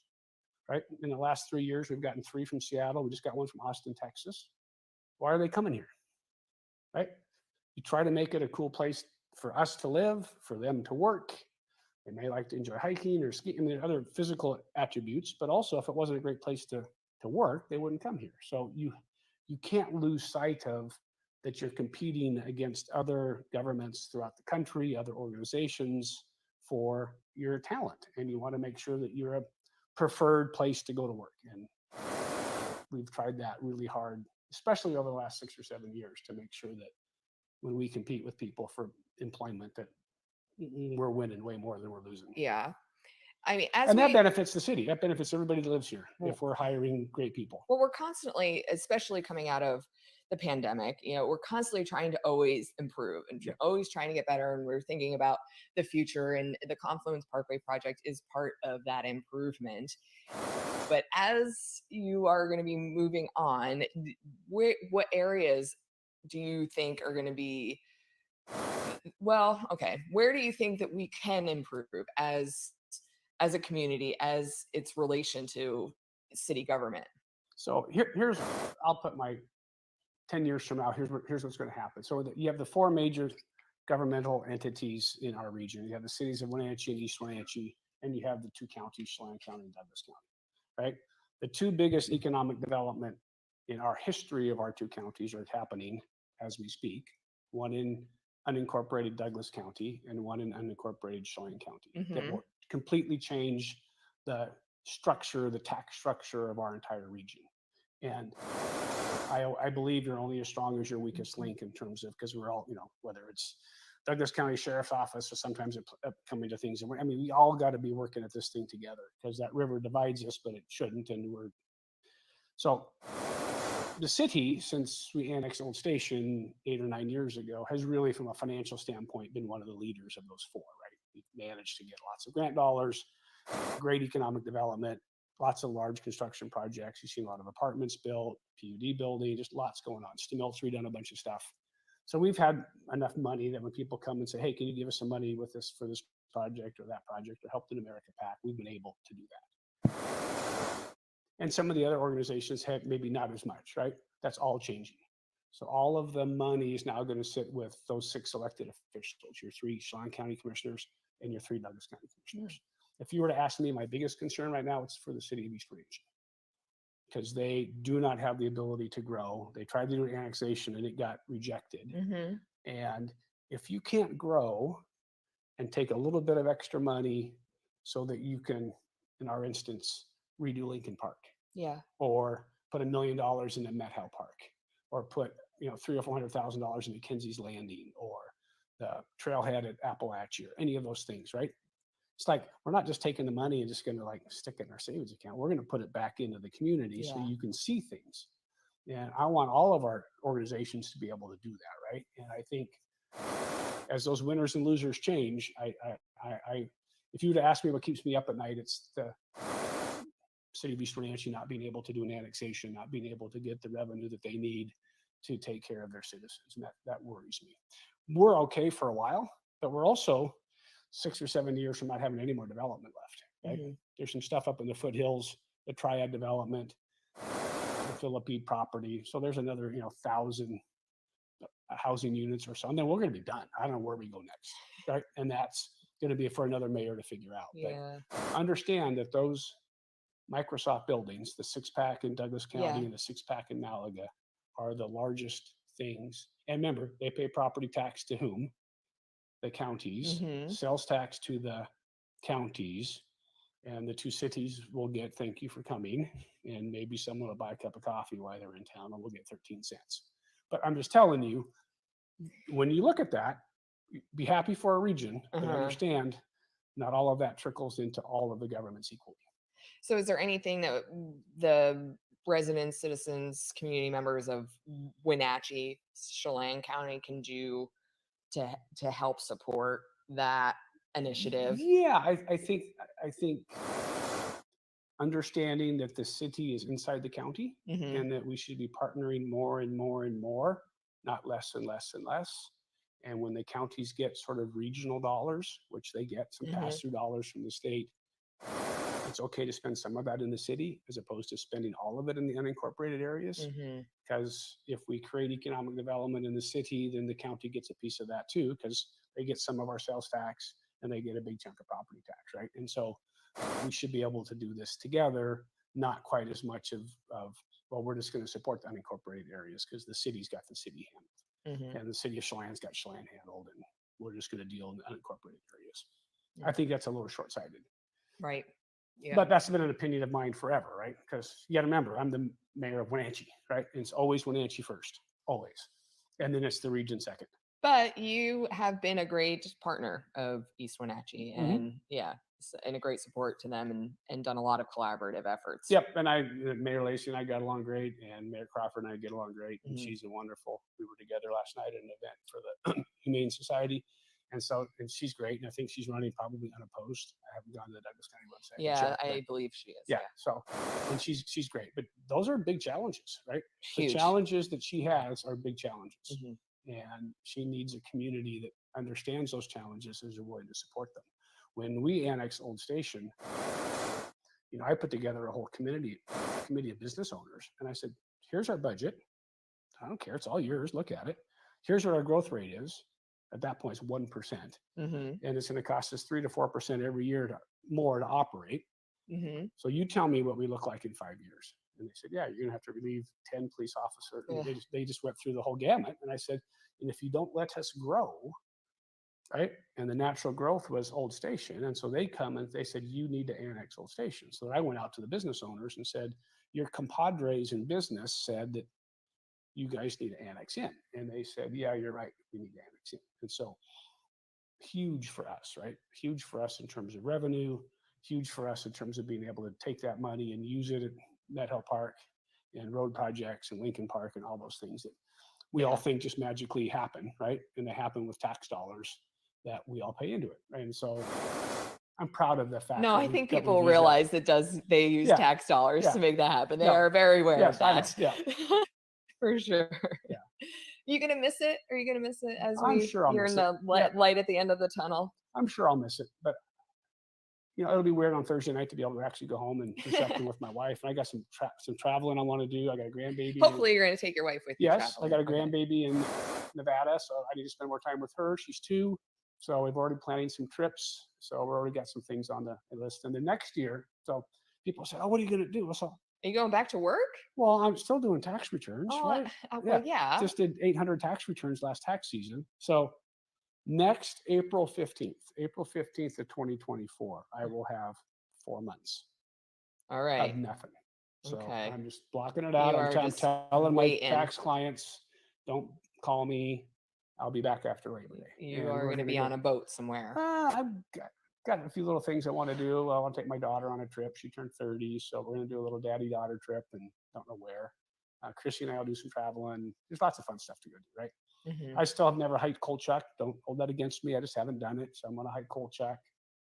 right? In the last 3 years, we've gotten 3 from Seattle. We just got 1 from Austin, Texas. Why are they coming here, right? You try to make it a cool place for us to live, for them to work. They may like to enjoy hiking or skiing and other physical attributes, but also if it wasn't a great place to work, they wouldn't come here. So you can't lose sight of that you're competing against other governments throughout the country, other organizations for your talent, and you want to make sure that you're a preferred place to go to work. And we've tried that really hard, especially over the last 6 or 7 years, to make sure that when we compete with people for employment, that we're winning way more than we're losing. Yeah. I mean, as And that we benefits the city. That benefits everybody that lives here well, if we're hiring great people. we're constantly, especially coming out of the pandemic, we're constantly trying to always improve and Yeah. always trying to get better. And we're thinking about the future, and the Confluence Parkway project is part of that improvement. But as you are going to be moving on, what areas do you think are going to be, well, okay, where do you think that we can improve as a community, as its relation to city government? So here's, I'll put my 10 years from now, here's what's going to happen. So you have the four major governmental entities in our region. You have the cities of Wenatchee and East Wenatchee, and you have the two counties, Chelan County and Douglas County, right? The two biggest economic development in our history of our two counties are happening as we speak, one in unincorporated Douglas County and one in unincorporated Chelan County, that will completely change the structure, the tax structure of our entire region. And I believe you're only as strong as your weakest link in terms of, because we're all, whether it's Douglas County Sheriff's Office or sometimes coming to things. I mean, we all got to be working at this thing together, because that river divides us, but it shouldn't. And so the city, since we annexed Old Station 8 or 9 years ago, has really, from a financial standpoint, been one of the leaders of those four, right? We managed to get lots of grant dollars, great economic development, lots of large construction projects. You've seen a lot of apartments built, PUD building, just lots going on. Stimul's redone a bunch of stuff. So we've had enough money that when people come and say, hey, can you give us some money with this for this project or that project, or Help in America PAC, we've been able to do that. And some of the other organizations have maybe not as much, right? That's all changing. So all of the money is now going to sit with those 6 elected officials, your 3 Chelan County commissioners and your 3 Douglas County commissioners. If you were to ask me, my biggest concern right now, it's for the city of East Wenatchee, because they do not have the ability to grow. They tried to do an annexation and it got rejected. And if you can't grow and take a little bit of extra money so that you can, in our instance, redo Lincoln Park, or put $1 million into Met-Hal Park, or put $300,000 or $400,000 into Kenzie's Landing, or the trailhead at Appalachia, or any of those things, right? It's like, we're not just taking the money and just going to stick it in our savings account. We're going to put it back into the community so you can see things. And I want all of our organizations to be able to do that, right? And I think as those winners and losers change, if you were to ask me what keeps me up at night, it's the city of East Wenatchee not being able to do an annexation, not being able to get the revenue that they need to take care of their citizens. And that worries me. We're okay for a while, but we're also 6 or 7 years from not having any more development left, right? There's some stuff up in the foothills, the Triad development, the Philippine property. So there's another, 1,000 housing units or so, and then we're going to be done. I don't know where we go next, right? And that's going to be for another mayor to figure out. But understand that those Microsoft buildings, the 6-pack in Douglas County and the 6-pack in Malaga, are the largest things. And remember, they pay property tax to whom? The counties, sales tax to the counties, and the two cities will get thank you for coming, and maybe someone will buy a cup of coffee while they're in town, and we'll get 13 cents. But I'm just telling you, when you look at that, be happy for a region, but understand not all of that trickles into all of the governments equally. So is there anything that the residents, citizens, community members of Wenatchee, Chelan County can do to help support that initiative? Yeah, I think understanding that the city is inside the county and that we should be partnering more and more and more, not less and less and less. And when the counties get sort of regional dollars, which they get some pass-through dollars from the state, it's okay to spend some of that in the city as opposed to spending all of it in the unincorporated areas. Because if we create economic development in the city, then the county gets a piece of that too, because they get some of our sales tax and they get a big chunk of property tax, right? And so we should be able to do this together, not quite as much of well, we're just going to support the unincorporated areas because the city's got the city handled, and the city of Chelan's got Chelan handled, and we're just going to deal in the unincorporated areas. I think that's a little short-sighted. Right. Yeah. But that's been an opinion of mine forever, right? Because you got to remember, I'm the mayor of Wenatchee, right? It's always Wenatchee first, always, and then it's the region second. But you have been a great partner of East Wenatchee, Hmm. and yeah, and a great support to them, and done a lot of collaborative efforts. Yep, and Mayor Lacey and I got along great, and Mayor Crawford and I get along great, and Mhm. she's a wonderful. We were together last night at an event for the Humane Society, and she's great, and I think she's running probably unopposed. I haven't gone to the Douglas County website to Yeah, check, but I believe she is. yeah, Yeah, so and she's great, but those are big challenges, right? The huge. challenges that she has are big challenges, Hmm. and she needs a community that understands those challenges and is willing to support them. When we annexed Old Station, I put together a whole committee of business owners, and I said, "Here's our budget. I don't care; it's all yours. Look at it. Here's what our growth rate is. At that point, it's 1%, Hmm. and it's going to cost us 3 to 4% every year more to operate. Hmm. So you tell me what we look like in 5 years." And they said, "Yeah, you're going to have to relieve 10 police officers." Yeah. They just went through the whole gamut, and I said, "And if you don't let us grow, right?" And the natural growth was Old Station. And so they come and they said, "You need to annex Old Station." So I went out to the business owners and said, "Your compadres in business said that you guys need to annex in." And they said, "Yeah, you're right. We need to annex in." And so huge for us, right? Huge for us in terms of revenue, huge for us in terms of being able to take that money and use it at Met Hill Park and road projects and Lincoln Park and all those things that we all Yeah. think just magically happen, right? And they happen with tax dollars that we all pay into it. And so I'm proud of the fact No, that I think we've people used that. realize they use Yeah, tax dollars yeah, to make that happen. They no, are very aware of yes, I know. that. Yeah, For sure. yeah. You gonna miss it? Are you gonna miss it as I'm sure I'll you're in miss it. the Yeah, light at the end of the tunnel? I'm sure I'll miss it. But it'll be weird on Thursday night to be able to actually go home and do something with my wife. And I got some traveling I want to do. I got a grandbaby. Hopefully, you're gonna take your wife with you Yes, I traveling. got a Okay. grandbaby in Nevada, so I need to spend more time with her. She's 2, so we've already planning some trips. So we've already got some things on the list. And the next year, so people say, "Oh, what are you going to do?" So, Are you going back to work? well, I'm still doing tax returns, Oh, right? well, Yeah, yeah. just did 800 tax returns last tax season. So next April 15th of 2024, I will have 4 months All of right. nothing. So Okay. I'm just blocking it out. You I'm, are t- I'm just telling my waiting. tax clients, don't call me. I'll be back after Labor Day, You and are we're gonna going to be on go. a boat somewhere. I've got a few little things I want to do. I want to take my daughter on a trip. She turned 30, so we're going to do a little daddy-daughter trip, and don't know where. Chrissy and I will do some traveling. There's lots of fun stuff to go do, right? Hmm. I still have never hiked Kolchak. Don't hold that against me. I just haven't done it, so I'm going to hike Kolchak.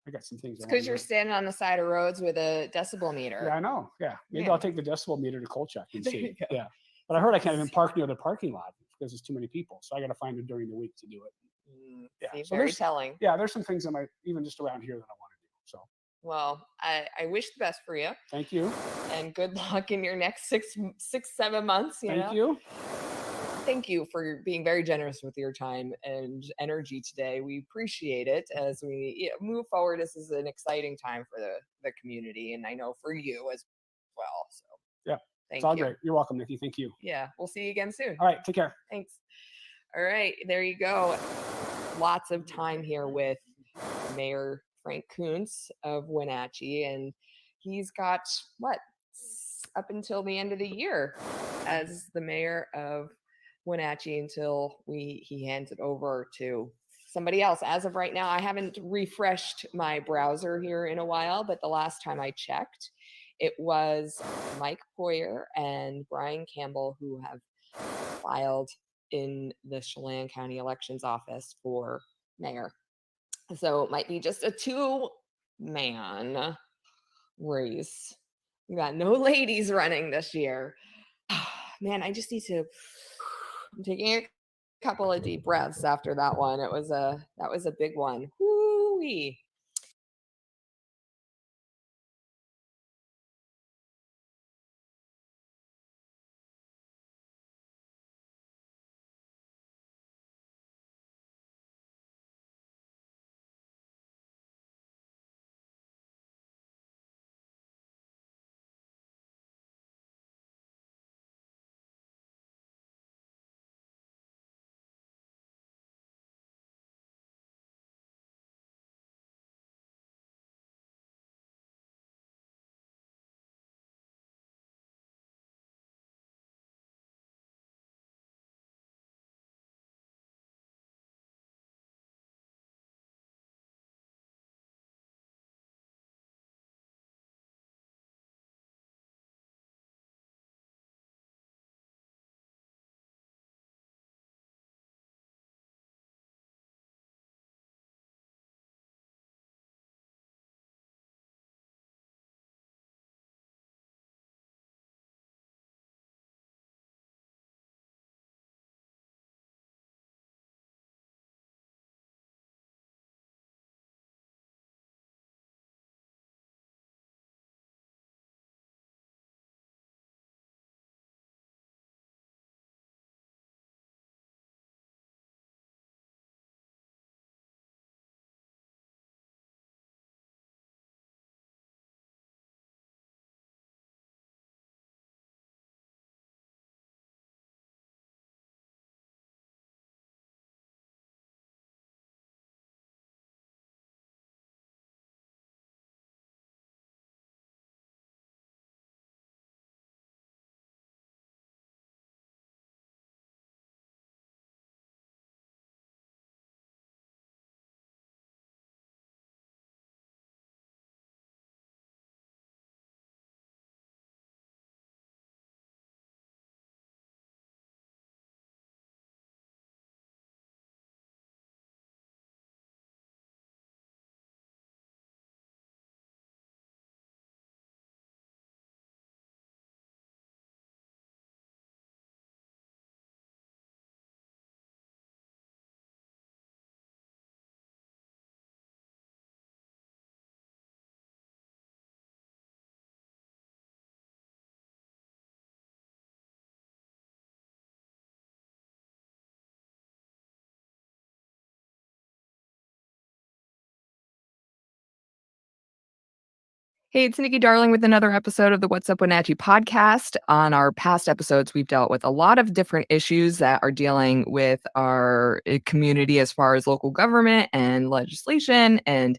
I got some things It's I want because to you're do. standing on the side of roads with a decibel Yeah, meter. I know. Yeah, maybe Yeah. I'll take the decibel meter to Kolchak and There you see. go. Yeah, but I heard I can't even See, park near the parking lot because there's too many people. So I got to find it during the week to do it. Yeah. see, So very telling. there's some things that might even just around here that I want to do. So Well, I wish the best for you, thank you, and good luck in your next 7 months. thank you. Thank you for being very generous with your time and energy today. We appreciate it as we move forward. This is an exciting time for the community, and I know for you as well. So Yeah, it's thank all you. great. You're welcome, Nikki. Thank you. Yeah, we'll see you again soon. All right, take care. Thanks. All right, there you go. Lots of time here with Mayor Frank Kuntz of Wenatchee, and he's got what, up until the end of the year as the mayor of Wenatchee until he hands it over to somebody else. As of right now, I haven't refreshed my browser here in a while, but the last time I checked, it was Mike Poyer and Brian Campbell who have filed in the Chelan County Elections Office for mayor. So it might be just a 2-man race. We got no ladies running this year. Man, I just need to. I'm taking a couple of deep breaths after that one. That was a big one. Woo-wee. Hey, it's Nikki Darling with another episode of the What's Up Wenatchee podcast. On our past episodes, we've dealt with a lot of different issues that are dealing with our community as far as local government and legislation. And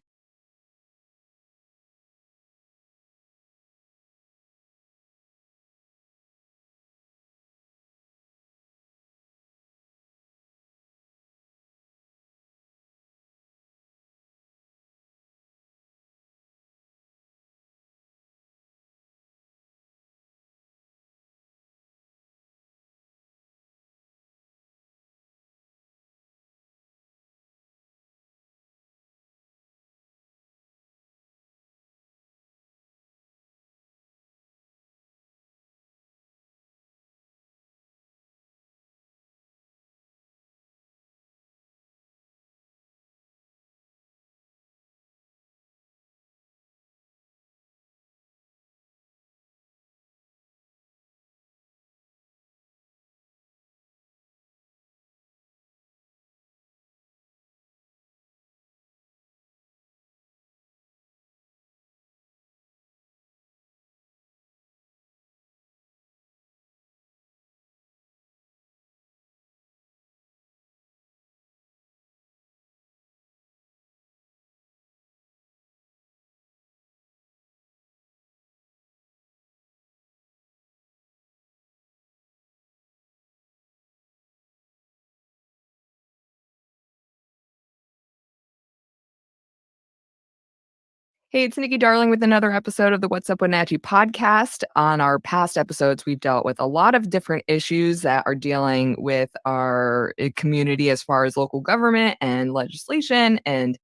hey, it's Nikki Darling with another episode of the What's Up Wenatchee podcast. On our past episodes, we've dealt with a lot of different issues that are dealing with our community as far as local government and legislation. And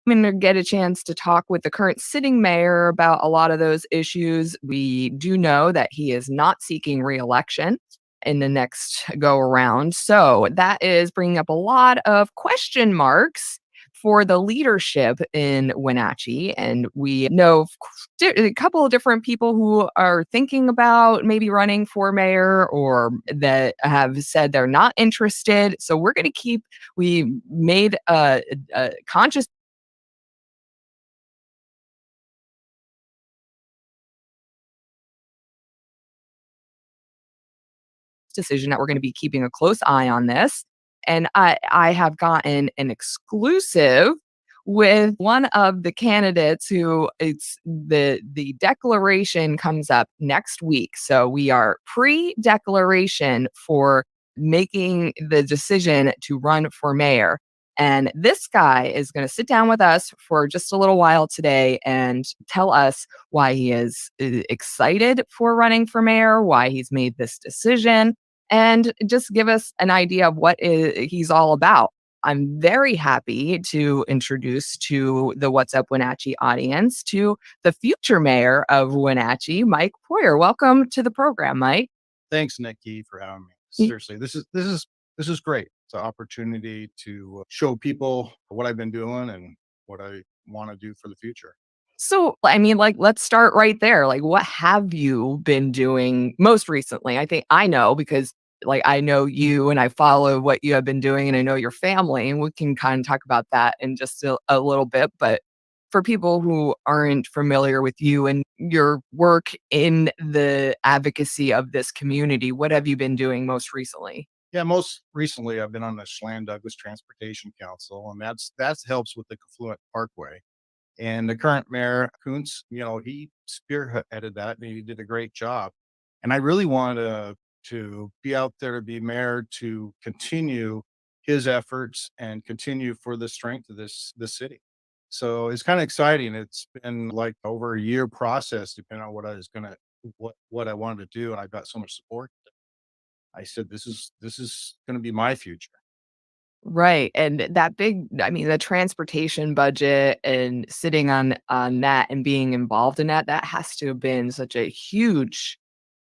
I'm going to get a chance to talk with the current sitting mayor about a lot of those issues. We do know that he is not seeking reelection in the next go around. So that is bringing up a lot of question marks for the leadership in Wenatchee. And we know a couple of different people who are thinking about maybe running for mayor or that have said they're not interested. So we're going to we made a conscious decision that we're going to be keeping a close eye on this. And I have gotten an exclusive with one of the candidates who it's the declaration comes up next week. So we are pre-declaration for making the decision to run for mayor. And this guy is going to sit down with us for just a little while today and tell us why he is excited for running for mayor, why he's made this decision, and just give us an idea of he's all about. I'm very happy to introduce to the What's Up Wenatchee audience to the future mayor of Wenatchee, Mike Poyer. Welcome to the program, Mike. Thanks, Nikki, for having me. Y- Seriously, this is great. It's an opportunity to show people what I've been doing and what I want to do for the future. So, I mean, like, let's start right there. Like, what have you been doing most recently? I think I know because, like, I know you and I follow what you have been doing and I know your family, and we can kind of talk about that in just a little bit. But for people who aren't familiar with you and your work in the advocacy of this community, what have you been doing most recently? Yeah, most recently I've been on the Schland Douglas Transportation Council, and that helps with the Confluent Parkway. And the current mayor, Kuntz, he spearheaded that and he did a great job. And I really want to be out there to be mayor to continue his efforts and continue for the strength of this city. So it's kind of exciting. It's been like over a year process, depending on what I wanted to do. And I got so much support. I said, this is gonna be my future. Right, and that big I mean, the transportation budget and sitting on that and being involved in that, that has to have been such a huge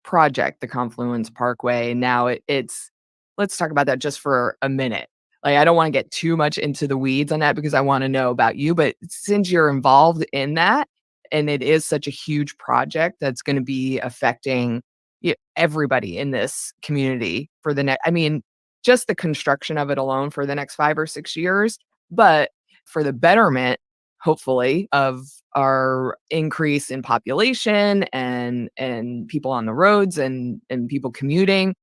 project, the Confluence Parkway. Now it's let's talk about that just for a minute. Like, I don't wanna get too much into the weeds on that because I wanna know about you, but since you're involved in that, and it is such a huge project that's gonna be affecting everybody in this community for the next I mean, just the construction of it alone for the next 5 or 6 years, but for the betterment, hopefully, of our increase in population and people on the roads and people commuting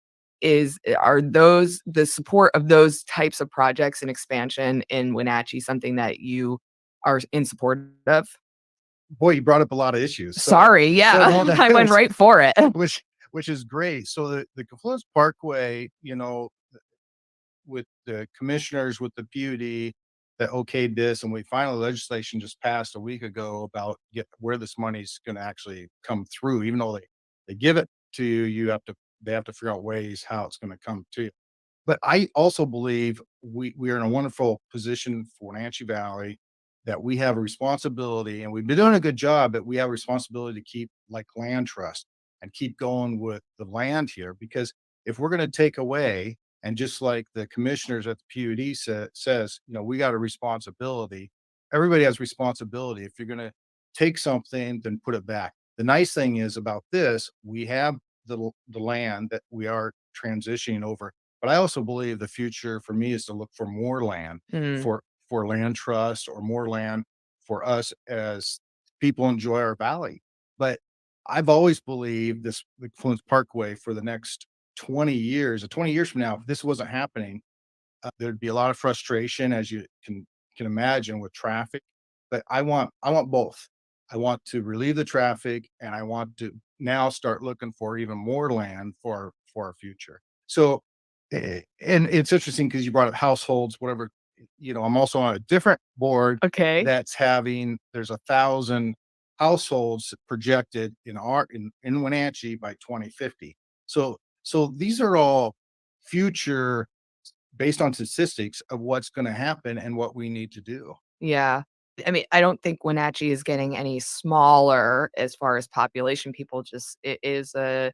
are those the support of those types of projects and expansion in Wenatchee something that you are in support of? Boy, you brought up a lot of issues. Sorry, So yeah, no, that I went was right for it. which which is great. So the Confluence Parkway, with the commissioners, with the PUD that okayed this, and we finally legislation just passed a week ago about where this money's going to actually come through. Even though they give it to you, they have to figure out ways how it's going to come to you. But I also believe we are in a wonderful position for Wenatchee Valley that we have a responsibility, and we've been doing a good job, but we have a responsibility to keep like land trust and keep going with the land here. Because if we're going to take away, and just like the commissioners at the PUD says, we got a responsibility. Everybody has responsibility. If you're going to take something, then put it back. The nice thing is about this, we have the land that we are transitioning over, but I also believe the future for me is to look for more land Mm, for land trust or more land for us as people enjoy our valley. But I've always believed the Confluence Parkway for the next 20 years, 20 years from now, if this wasn't happening, there'd be a lot of frustration as you can imagine with traffic. But I want both. I want to relieve the traffic and I want to now start looking for even more land for our future. So and it's interesting because you brought up households, whatever. I'm also on a different board okay. that's there's 1,000 households projected in Wenatchee by 2050. So these are all future based on statistics of what's going to happen and what we need to do. Yeah. I mean, I don't think Wenatchee is getting any smaller as far as population. People just it is a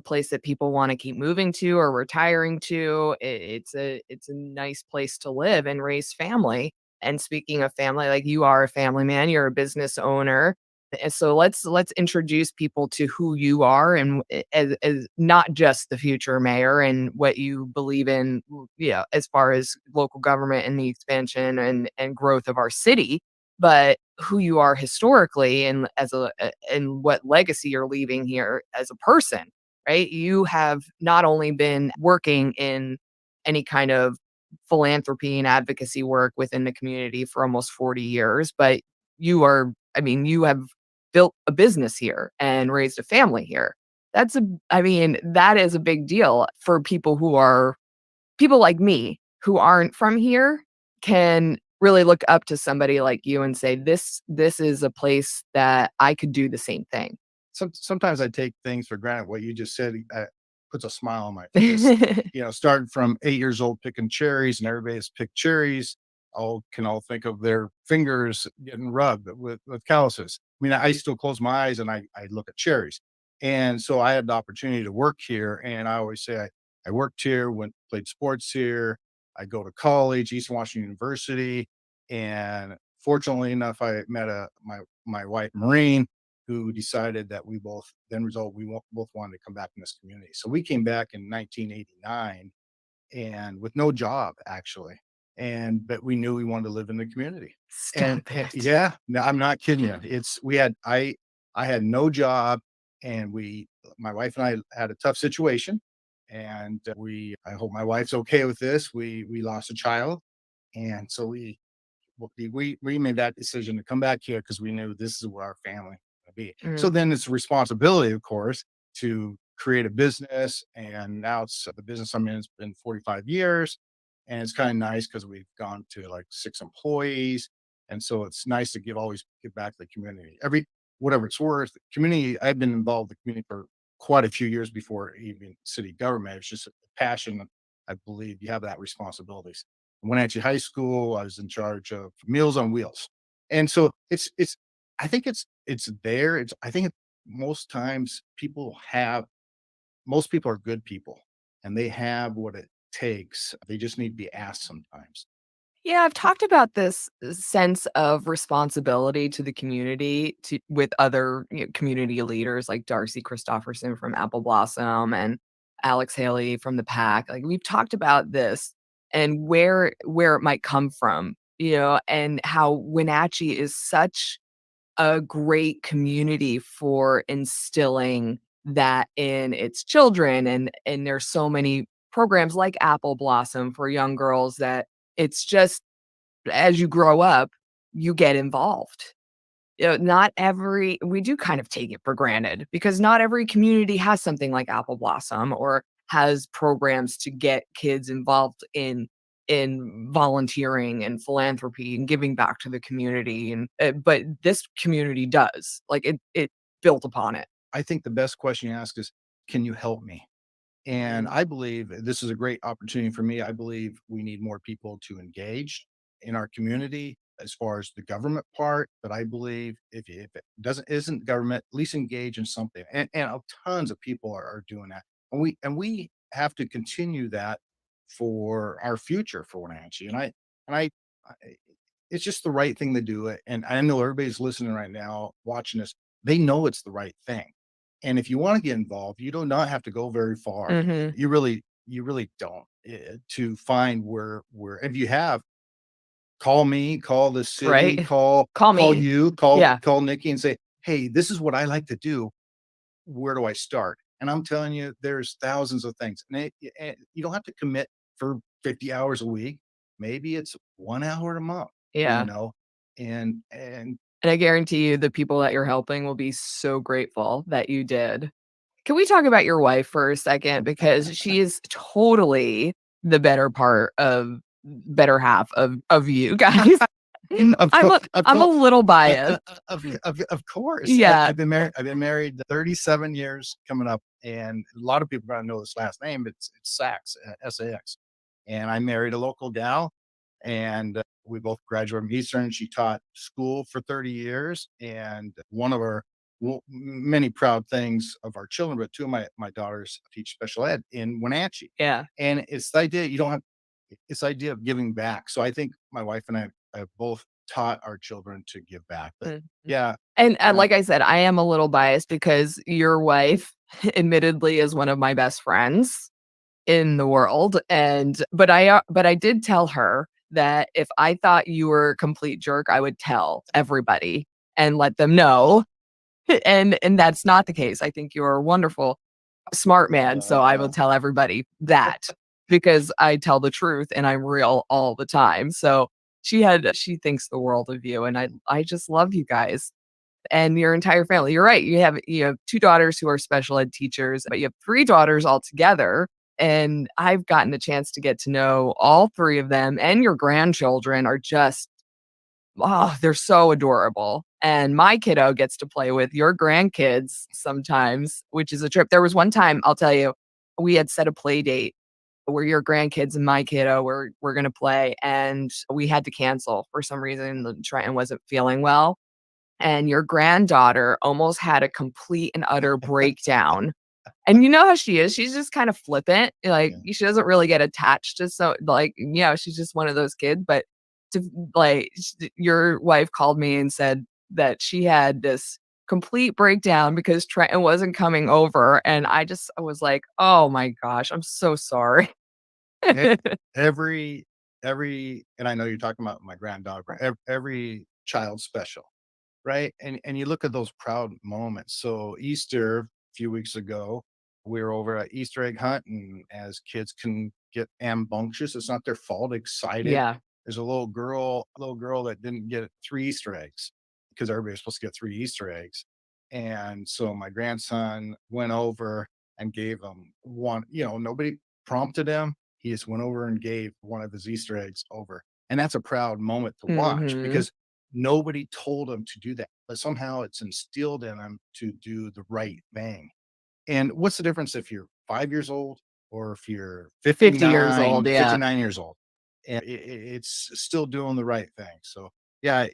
place that people wanna keep moving to or retiring to. It's a nice place to live and raise family. And speaking of family, like, you are a family man, you're a business owner, and so let's introduce people to who you are and as not just the future mayor and what you believe in, yeah, as far as local government and the expansion and growth of our city, but who you are historically and and what legacy you're leaving here as a person, right? You have not only been working in any kind of philanthropy and advocacy work within the community for almost 40 years, but I mean, you have built a business here and raised a family here. I mean, that is a big deal for people like me who aren't from here can really look up to somebody like you and say, this is a place that I could do the same thing. Sometimes I take things for granted. What you just said puts a smile on my face. Starting from 8 years old picking cherries, and everybody has picked cherries. All think of their fingers getting rubbed with calluses. I mean, I still close my eyes and I look at cherries. And so I had the opportunity to work here, and I always say I worked here, played sports here. I go to college, Eastern Washington University, and fortunately enough, I met my wife Maureen, who decided that we both wanted to come back in this community. So we came back in 1989 and with no job actually. But we knew we wanted to live in the community. And Stop it. yeah, no, I'm not kidding you. I had no job, and my wife and I had a tough situation. And I hope my wife's okay with this. We lost a child. And so we made that decision to come back here because we knew this is where our family would be. So Mm. then it's a responsibility, of course, to create a business. And now it's the business I'm in. It's been 45 years, and it's kind of nice because we've gone to like 6 employees, and so it's nice to always give back to the community. Whatever it's worth. Community. I've been involved in the community for quite a few years before even city government. It's just a passion. I believe you have that responsibilities. Wenatchee High School. I was in charge of Meals on Wheels. And so I think it's there. I think most times most people are good people and they have what it takes. They just need to be asked sometimes. Yeah, I've talked about this sense of responsibility to the community with other community leaders like Darcy Christopherson from Apple Blossom and Alex Haley from the Pack. Like we've talked about this and where it might come from, and how Wenatchee is such a great community for instilling that in its children, and there's so many programs like Apple Blossom for young girls that it's just as you grow up, you get involved. Not every we do kind of take it for granted because not every community has something like Apple Blossom or has programs to get kids involved in volunteering and philanthropy and giving back to the community, and but this community does. Like it built upon it. I think the best question you ask is, can you help me? And Mm. I believe this is a great opportunity for me. I believe we need more people to engage in our community as far as the government part. But I believe if it isn't government, at least engage in something. And tons of people are doing that. And we have to continue that for our future for Wenatchee. I it's just the right thing to do it. And I know everybody's listening right now, watching this, they know it's the right thing. And if you want to get involved, you do not have to go very far. Mhm. You really don't to find where if you have, call me, call the city, Right? call Call call me. you, call Yeah. call Nikki and say, hey, this is what I like to do. Where do I start? And I'm telling you, there's thousands of things. And you don't have to commit for 50 hours a week. Maybe it's 1 hour a month, you Yeah. know, and And I guarantee you the people that you're helping will be so grateful that you did. Can we talk about your wife for a second? Because she is totally the better half of you guys. And of I'm course, a I'm a little biased. of course, Yeah, I've been married 37 years coming up, and a lot of people are gonna know this last name. It's Sachs, SAX, and I married a local gal, and we both graduated from Eastern. She taught school for 30 years, and one of our many proud things of our children, but two of my daughters teach special ed in Wenatchee, yeah. and it's the idea you don't have. It's the idea of giving back. So I think my wife and I have both taught our children to give back. But Mhm. yeah, And uh, like I said, I am a little biased because your wife admittedly is one of my best friends in the world, but I did tell her that if I thought you were a complete jerk, I would tell everybody and let them know, and that's not the case. I think you're a wonderful, smart man, so I will uh, tell everybody that because I tell the truth and I'm real all the time. So she thinks the world of you, and I just love you guys and your entire family. You're right. You have 2 daughters who are special ed teachers, but you have 3 daughters altogether, and I've gotten a chance to get to know all 3 of them, and your grandchildren are just oh, they're so adorable. And my kiddo gets to play with your grandkids sometimes, which is a trip. There was one time, I'll tell you, we had set a play date where your grandkids and my kiddo were gonna play, and we had to cancel for some reason. Trenton wasn't feeling well, and your granddaughter almost had a complete and utter breakdown. And you know how she is, she's just kind of flippant, like, yeah. she doesn't really get attached to she's just one of those kids, but to your wife called me and said that she had this complete breakdown because Trenton wasn't coming over, and I was like, "Oh my gosh, I'm so sorry." E- every and I know you're talking about my granddaughter. Every child's special, right? And you look at those proud moments. So Easter a few weeks ago, we were over at Easter egg hunt, and as kids can get rambunctious, it's not their fault, excited. Yeah, There's a little girl that didn't get 3 Easter eggs because everybody's supposed to get 3 Easter eggs. And so my grandson went over and gave him one, nobody prompted him. He just went over and gave one of his Easter eggs over. And that's a proud moment to watch mhm. because nobody told him to do that, but somehow it's instilled in him to do the right thing. And what's the difference if you're 5 years old or if you're 50 years 59, old, yeah. 59 years old? and it's still doing the right thing. So yeah,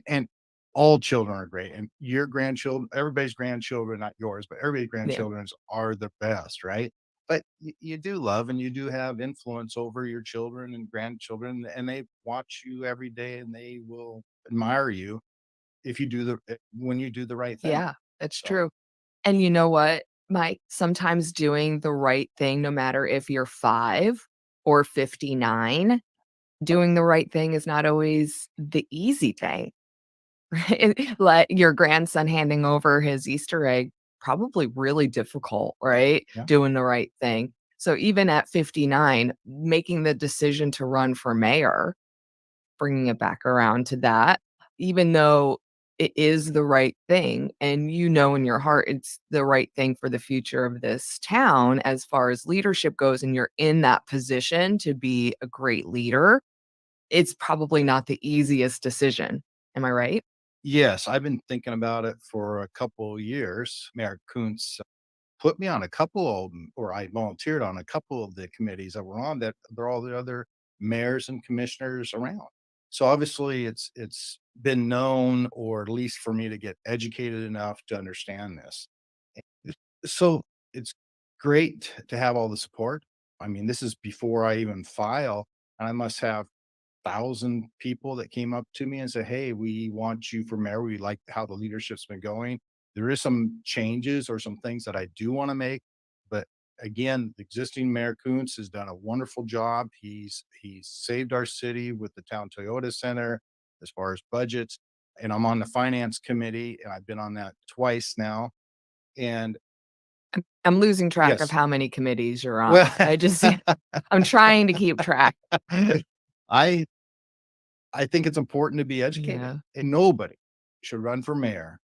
and all children are great, and your grandchildren, everybody's grandchildren, not yours, but everybody's Yeah. grandchildren's are the best, right? But you do love and you do have influence over your children and grandchildren, and they watch you every day, and they will admire you if you do when you do the right thing. Yeah, that's So true. And you know what, Mike? Sometimes doing the right thing, no matter if you're 5 or 59, doing the right thing is not always the easy thing, right? Like your grandson handing over his Easter egg, probably really difficult, right? yeah. Doing the right thing. So even at 59, making the decision to run for mayor, bringing it back around to that, even though it is the right thing and you know in your heart it's the right thing for the future of this town as far as leadership goes, and you're in that position to be a great leader, it's probably not the easiest decision. Am I right? Yes, I've been thinking about it for a couple years. Mayor Kuntz put me on a couple of them, or I volunteered on a couple of the committees that were on that. They're all the other mayors and commissioners around. So obviously it's been known, or at least for me to get educated enough to understand this. So it's great to have all the support. I mean, this is before I even file, and I must have 1,000 people that came up to me and said, "Hey, we want you for mayor. We like how the leadership's been going. There is some changes or some things that I do want to make." But again, the existing Mayor Kuntz has done a wonderful job. He's saved our city with the town Toyota Center as far as budgets. And I'm on the finance committee, and I've been on that twice now. And I'm losing track of yes, how many committees you're on. well, I just I'm trying to keep track. I I think it's important to be educated, Yeah. and nobody should run for mayor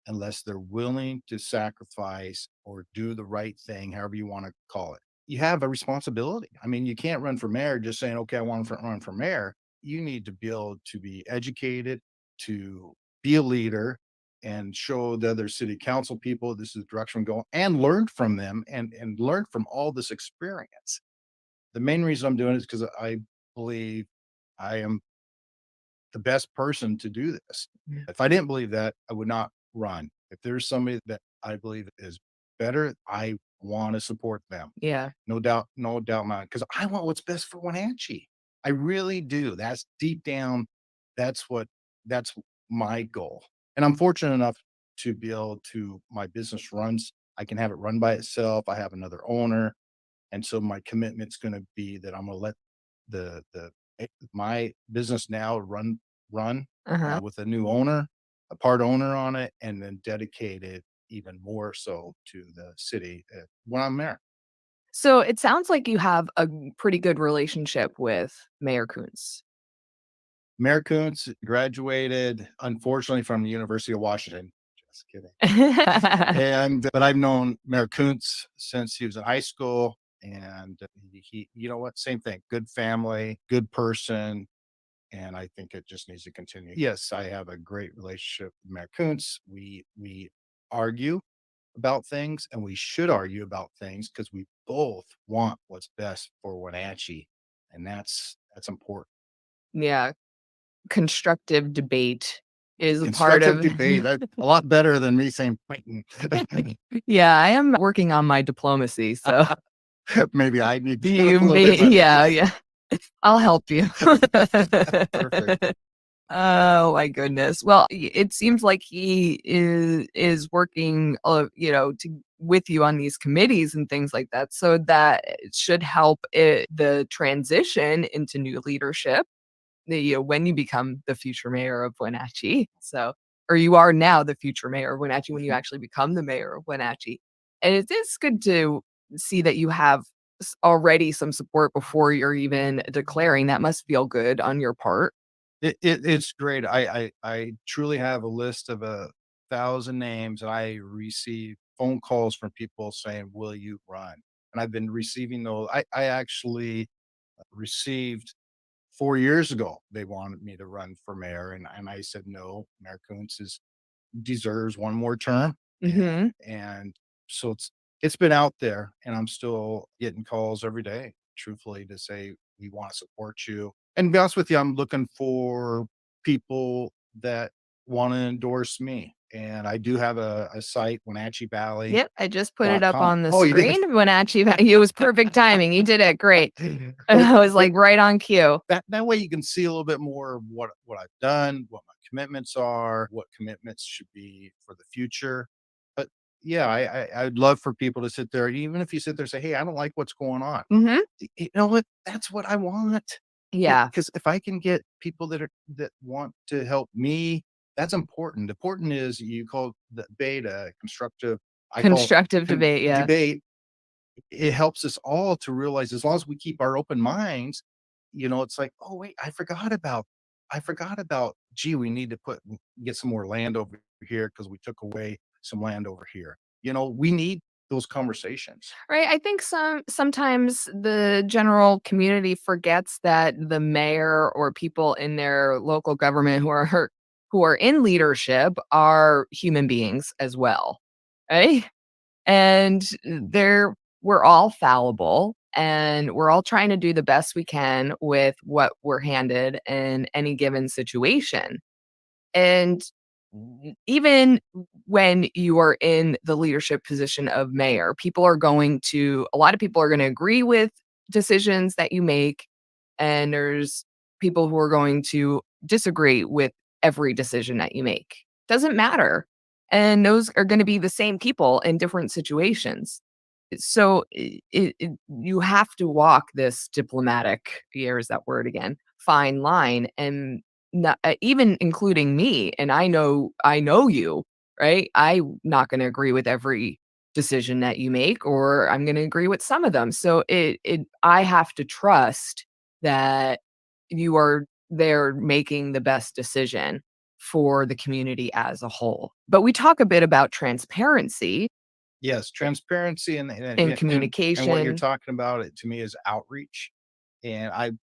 unless they're willing to sacrifice or do the right thing, however you want to call it. You have a responsibility. I mean, you can't run for mayor just saying, okay, I want to run for mayor. You need to be able to be educated, to be a leader, and show the other city council people this is the direction we're going, and learn from them, and learn from all this experience. The main reason I'm doing it is because I believe I am the best person to do this. Yeah. If I didn't believe that, I would not run. If there's somebody that I believe is better, I want to support them. Yeah. No doubt, no doubt mine. Because I want what's best for Wenatchee. I really do. That's deep down. That's what that's my goal. And I'm fortunate enough to be able to my business runs. I can have it run by itself. I have another owner. And so my commitment's gonna be that I'm gonna let my business now run Uh-huh. with a new owner, a part owner on it, and then dedicate it even more so to the city when I'm there. So it sounds like you have a pretty good relationship with Mayor Kuntz. Mayor Kuntz graduated, unfortunately, from the University of Washington. Just kidding. And but I've known Mayor Kuntz since he was in high school, and you know what? Same thing. Good family, good person, and I think it just needs to continue. Yes, I have a great relationship with Mayor Kuntz. We argue about things, and we should argue about things because we both want what's best for Wenatchee, and that's important. Yeah, constructive debate is a part Constructive of debate, that's a lot better than me saying fighting. Yeah, I am working on my diplomacy, so Maybe I need to get a you little may bit better. yeah, yeah. I'll help you. Perfect. Oh my goodness. Well, it seems like he is working, with you on these committees and things like that, so that it should help the transition into new leadership. When you become the future mayor of Wenatchee. So, or you are now the future mayor of Wenatchee when you actually become the mayor of Wenatchee. And it is good to see that you have already some support before you're even declaring. That must feel good on your part. It's great. I truly have a list of 1,000 names, and I receive phone calls from people saying, "Will you run?" And I've been receiving those. I actually received 4 years ago, they wanted me to run for mayor, and I said, "No, Mayor Kuntz deserves one more term." Mhm. And so it's been out there, and I'm still getting calls every day, truthfully, to say, "We wanna support you." And to be honest with you, I'm looking for people that want to endorse me. And I do have a site, WenatcheeValley.com. Yep, I just put it up on the Oh, you did? screen. Wenatchee, it was perfect timing. You did it great. I was like right on cue. That way you can see a little bit more of what I've done, what my commitments are, what commitments should be for the future. But yeah, I'd love for people to sit there, even if you sit there and say, "Hey, I don't like what's going on." Hmm. You know what? That's what I want. Yeah, Because if I can get people that want to help me, that's important. Important is you call the beta constructive. I call constructive debate. Yeah. debate. It helps us all to realize as long as we keep our open minds, it's like, oh wait, I forgot about, gee, we need to get some more land over here because we took away some land over here. We need those conversations. Right. I think sometimes the general community forgets that the mayor or people in their local government who are in leadership are human beings as well. Right. And we're all fallible and we're all trying to do the best we can with what we're handed in any given situation. And even when you are in the leadership position of mayor, a lot of people are going to agree with decisions that you make. And there's people who are going to disagree with every decision that you make. Doesn't matter. And those are going to be the same people in different situations. So you have to walk this diplomatic, here's that word again, fine line, and not, even including me. And I know you, right? I'm not going to agree with every decision that you make, or I'm going to agree with some of them. So I have to trust that you are there making the best decision for the community as a whole. But we talk a bit about transparency Yes, transparency and and what you're communication. talking about, it to me is outreach. And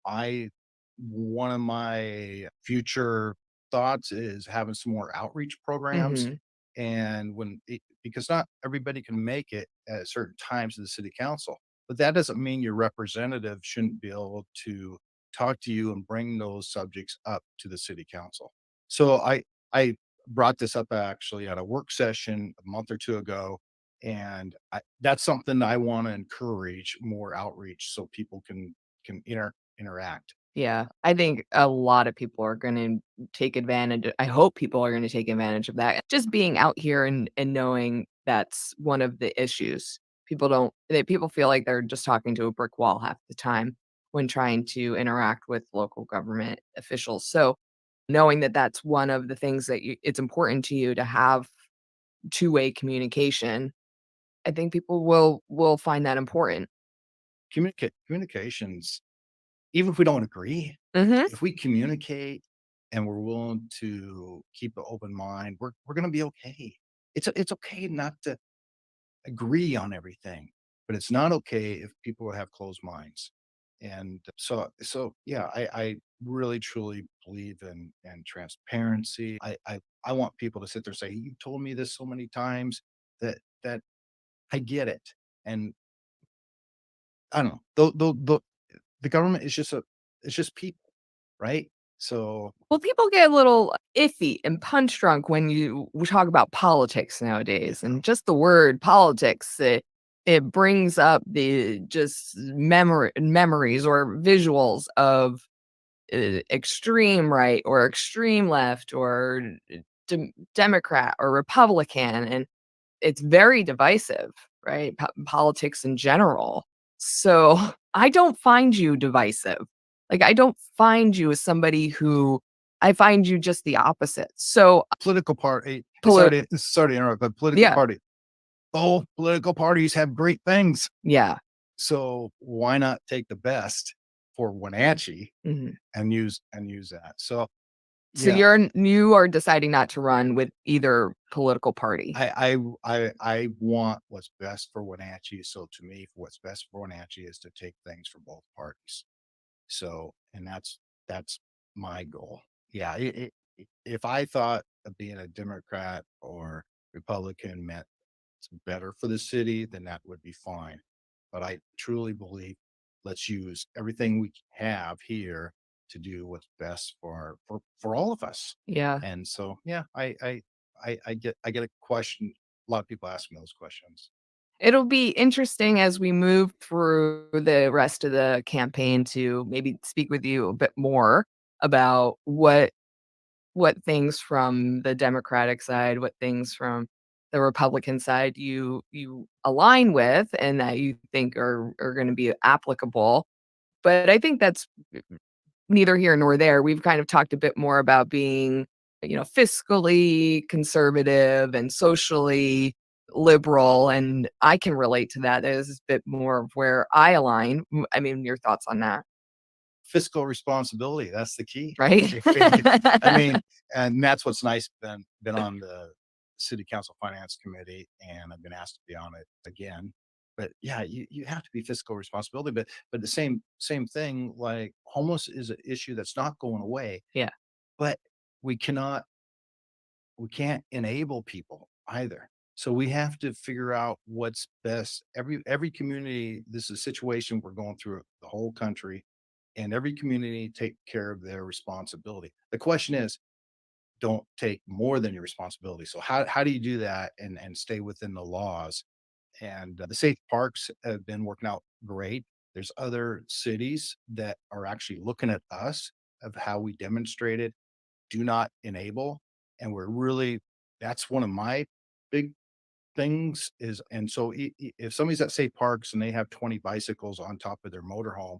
I one of my future thoughts is having some more outreach programs. Mhm. And because not everybody can make it at certain times to the city council, but that doesn't mean your representative shouldn't be able to talk to you and bring those subjects up to the city council. So I brought this up actually at a work session a month or two ago, and that's something I want to encourage more outreach so people can interact. Yeah, I think a lot of people are gonna take advantage. I hope people are gonna take advantage of that. Just being out here and knowing that's one of the issues. People feel like they're just talking to a brick wall half the time when trying to interact with local government officials. So, knowing that that's one of the things that it's important to you to have two-way communication, I think people will find that important. Communications, even if we don't agree, Mhm. if we communicate and we're willing to keep an open mind, we're going to be okay. It's okay not to agree on everything, but it's not okay if people have closed minds. And so yeah, I really truly believe in transparency. I want people to sit there and say, "You told me this so many times that I get it." And I don't know. The government is it's just people, right? So Well, people get a little iffy and punch drunk when we talk about politics yeah, nowadays, and just the word politics, it brings up the just memories or visuals of extreme right or extreme left or Democrat or Republican, and it's very divisive, right? Politics in general. So I don't find you divisive. Like, I don't find you as somebody who I find you just the opposite. So, political party. poli- Sorry to interrupt, but political yeah, party. Both political parties have great things. yeah. So why not take the best for Wenatchee Mhm. and use that? So So yeah, you are deciding not to run with either political party. I want what's best for Wenatchee. So to me, what's best for Wenatchee is to take things from both parties. So, and that's my goal. Yeah, if I thought of being a Democrat or Republican meant it's better for the city, then that would be fine. But I truly believe let's use everything we have here to do what's best for all of us. Yeah. And so, yeah, I get a question. A lot of people ask me those questions. It'll be interesting as we move through the rest of the campaign to maybe speak with you a bit more about what things from the Democratic side, what things from the Republican side you align with and that you think are gonna be applicable. But I think that's neither here nor there. We've kind of talked a bit more about being, fiscally conservative and socially liberal, and I can relate to that. There's a bit more of where I align. I mean, your thoughts on that, Fiscal responsibility, that's the key. right? I mean, and that's what's nice, been on the city council finance committee, and I've been asked to be on it again. But yeah, you have to be fiscal responsibility, but the same thing, like homeless is an issue that's not going away, Yeah. but we cannot we can't enable people either. So we have to figure out what's best. Every community, this is a situation we're going through the whole country, and every community take care of their responsibility. The question is, don't take more than your responsibility. So how do you do that and stay within the laws? And the safe parks have been working out great. There's other cities that are actually looking at us of how we demonstrated do not enable. And we're really, that's one of my big things is, and so if somebody's at safe parks and they have 20 bicycles on top of their motorhome,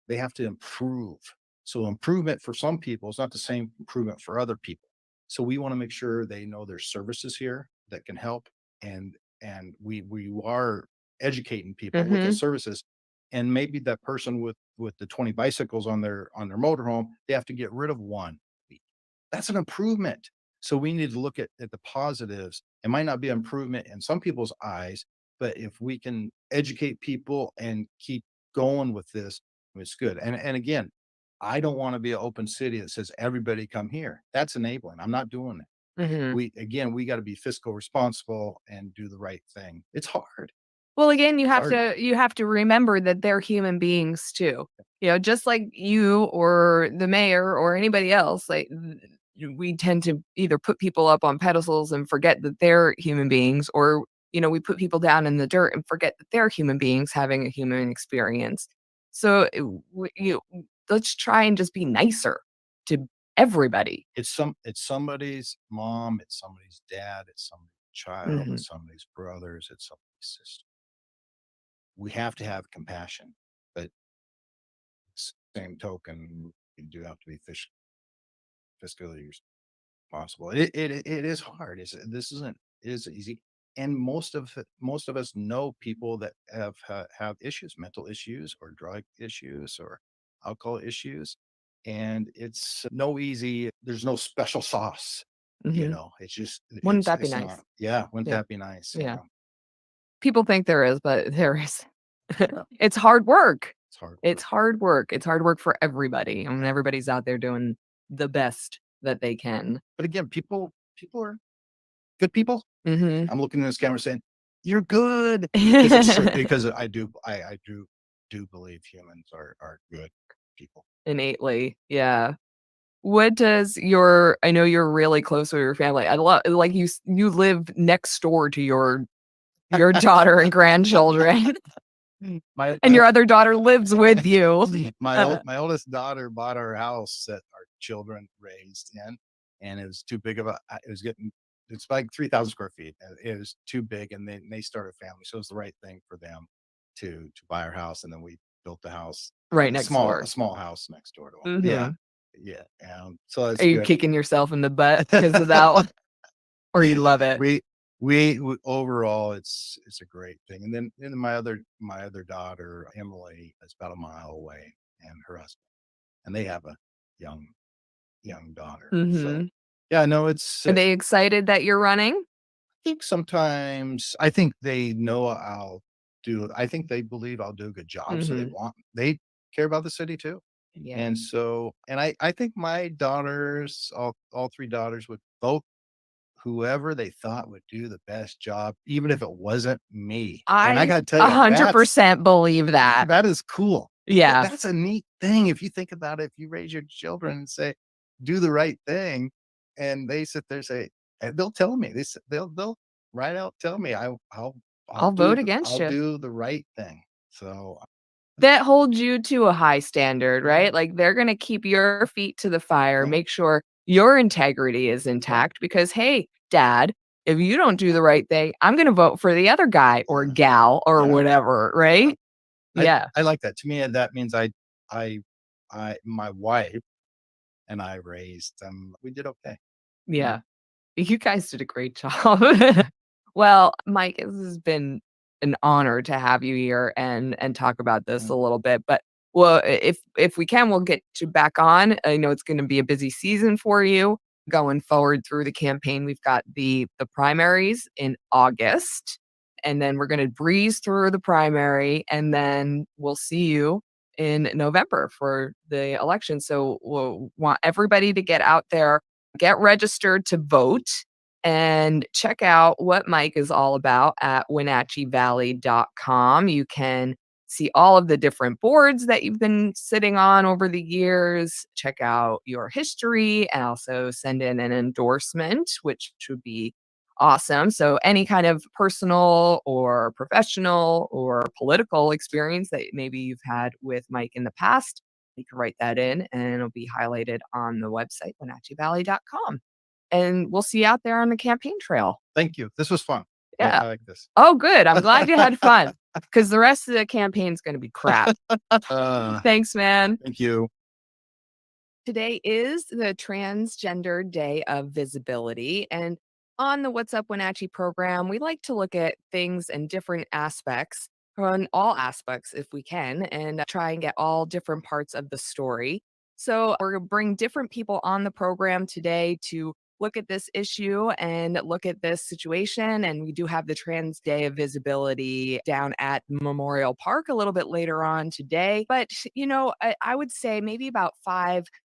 they have to improve. So improvement for some people is not the same improvement for other people. So we want to make sure they know there's services here that can help, and we are educating people with those Mhm. services. And maybe that person with the 20 bicycles on their motorhome, they have to get rid of one. That's an improvement. So we need to look at the positives. It might not be improvement in some people's eyes, but if we can educate people and keep going with this, it's good. And again, I don't want to be an open city that says everybody come here. That's enabling. I'm not doing it. Mhm. We got to be fiscal responsible and do the right thing. It's hard. Well, again, It's hard. you have to remember that they're human beings too. Just like you or the mayor or anybody else, like we tend to either put people up on pedestals and forget that they're human beings, or we put people down in the dirt and forget that they're human beings having a human experience. So let's try and just be nicer to everybody. It's somebody's mom, it's somebody's dad, it's somebody's child, Mhm. it's somebody's brothers, it's somebody's sister. We have to have compassion, but same token, you do have to be fiscally responsible. It is hard. This isn't it is easy, and most of us know people that have issues, mental issues, or drug issues, or alcohol issues, and it's no easy. There's no special sauce. Mhm. It's just Wouldn't that be it's nice? not. Yeah, wouldn't Yeah. that be nice? Yeah. People think there is, but there is. Yeah, It's hard work. it's hard It's work. hard work. It's hard work for everybody, and everybody's out there doing the best that they can. But again, people are good people. Mhm. I'm looking in this camera saying, "You're good," because it's true. Because I do believe humans are good people. Innately, yeah. What does your I know you're really close with your family. I love like, you live next door to your daughter and grandchildren, My and my your other daughter lives with you. my oldest daughter bought our house that our children raised in, and it was too big of a. It was getting. It's like 3,000 square feet. And it was too big, and they started a family, so it was the right thing for them to buy our house, and then we built the house, Right a next small a door. small house next door to them. Yeah, Mhm. yeah. So Are it's you good. kicking yourself in the butt because of that one? Or you love it? we we overall it's a great thing. And then my other daughter Emily is about a mile away, and her husband, and they have a young daughter. So Mhm. yeah, no, it's Are they excited that you're running? I think they know I think they believe I'll do a good job, so Mhm. they care about the city too. Yeah. And so, and I think my daughters, all three daughters, would vote whoever they thought would do the best job, even if it wasn't me. And I I gotta tell you, 100% believe that. that is cool. Yeah. That's a neat thing. If you think about it, if you raise your children and say, do the right thing, and they sit there and say, and they'll tell me, they'll right out tell me, I'll vote against I'll you. do the right thing. So That holds you to a high standard, right? Like, they're gonna keep your feet to the fire, yeah, make sure your integrity is yeah, intact because, "Hey, dad, if you don't do the right thing, I'm gonna vote for the other guy or yeah, gal or yeah, whatever," yeah. right? Yeah, I like that. To me, that means I my wife and I raised them. We did okay. Yeah. yeah. You guys did a great job. Well, Mike, this has been an honor to have you here and talk about this Yeah. a little bit. But well, if we can, we'll get you back on. I know it's going to be a busy season for you going forward through the campaign. We've got the primaries in August, and then we're going to breeze through the primary, and then we'll see you in November for the election. So we'll want everybody to get out there, get registered to vote, and check out what Mike is all about at WenatcheeValley.com. You can see all of the different boards that you've been sitting on over the years, check out your history, and also send in an endorsement, which would be awesome. So, any kind of personal or professional or political experience that maybe you've had with Mike in the past, you can write that in and it'll be highlighted on the website, WenatcheeValley.com. And we'll see you out there on the campaign trail. Thank you. This was fun. Yeah. I like this. Oh, good. I'm glad you had fun because the rest of the campaign's going to be crap. Uh, Thanks, man. thank you. Today is the Transgender Day of Visibility. And on the What's Up Wenatchee program, we like to look at things and different aspects, on all aspects if we can, and try and get all different parts of the story. So we're going to bring different people on the program today to look at this issue and look at this situation. And we do have the Trans Day of Visibility down at Memorial Park a little bit later on today. But, I would say maybe about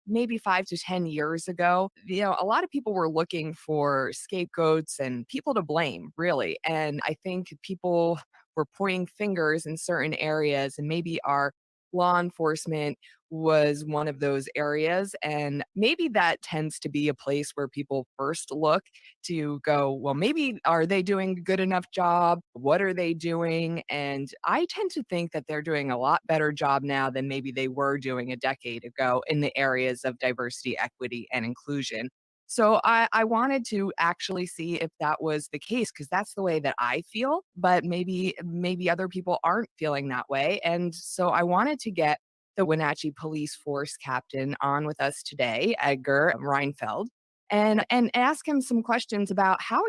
maybe 5 to 10 years ago, a lot of people were looking for scapegoats and people to blame, really. And I think people were pointing fingers in certain areas, and maybe our law enforcement was one of those areas. And maybe that tends to be a place where people first look to go, well, maybe are they doing a good enough job? What are they doing? And I tend to think that they're doing a lot better job now than maybe they were doing a decade ago in the areas of diversity, equity, and inclusion. So I wanted to actually see if that was the case because that's the way that I feel, but maybe other people aren't feeling that way. And so I wanted to get the Wenatchee Police Force captain on with us today, Edgar Reinfeld, and ask him some questions about how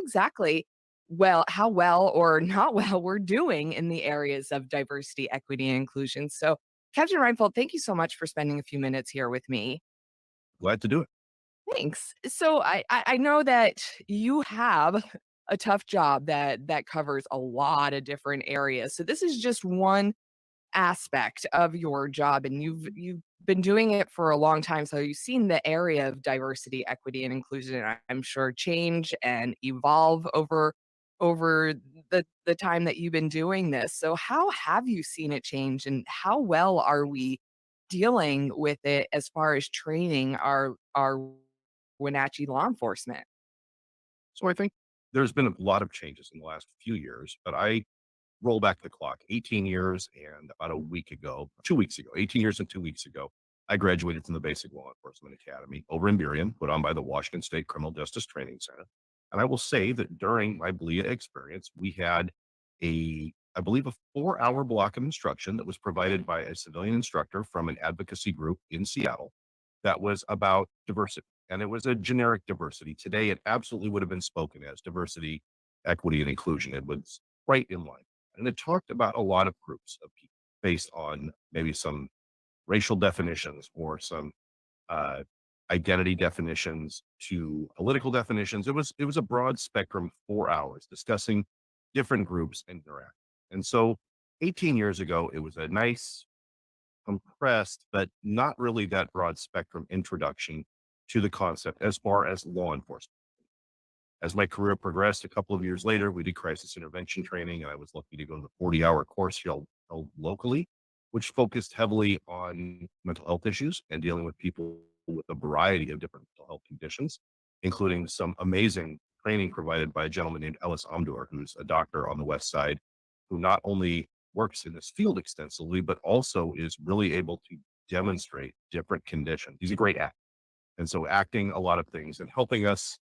well or not well we're doing in the areas of diversity, equity, and inclusion. So, Captain Reinfeld, thank you so much for spending a few minutes here with me. Glad to do it. Thanks. So I know that you have a tough job that covers a lot of different areas. So this is just one aspect of your job, and you've been doing it for a long time. So you've seen the area of diversity, equity, and inclusion, I'm sure, change and evolve over the time that you've been doing this. So how have you seen it change, and how well are we dealing with it as far as training our Wenatchee law enforcement? So I think there's been a lot of changes in the last few years, but I roll back the clock 18 years and about a week ago, 2 weeks ago, 18 years and 2 weeks ago, I graduated from the Basic Law Enforcement Academy over in Burien, put on by the Washington State Criminal Justice Training Center. And I will say that during my BLIA experience, we had I believe, a 4-hour block of instruction that was provided by a civilian instructor from an advocacy group in Seattle that was about diversity. And it was a generic diversity. Today, it absolutely would have been spoken as diversity, equity, and inclusion. It was right in line. And it talked about a lot of groups of people based on maybe some racial definitions or some uh, identity definitions to political definitions. It was a broad spectrum, 4 hours discussing different groups and interact. And so 18 years ago, it was a nice, compressed, but not really that broad spectrum introduction to the concept as far as law enforcement. As my career progressed, a couple of years later, we did crisis intervention training, and I was lucky to go to the 40-hour course held locally. which focused heavily on mental health issues and dealing with people with a variety of different mental health conditions, including some amazing training provided by a gentleman named Ellis Amdor, who's a doctor on the West Side, who not only works in this field extensively, but also is really able to demonstrate different conditions. He's a great actor. And so acting a lot of things and helping us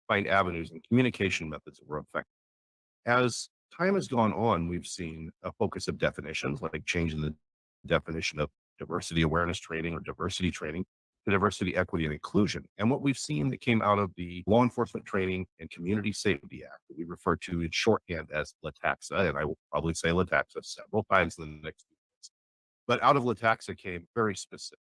find avenues and communication methods that were effective. As time has gone on, we've seen a focus of definitions, like changing the definition of diversity awareness training or diversity training to diversity, equity, and inclusion. And what we've seen that came out of the Law Enforcement Training and Community Safety Act, that we refer to in shorthand as LATAXA, and I will probably say LATAXA several times in the next few minutes. But out of LATAXA came very specific.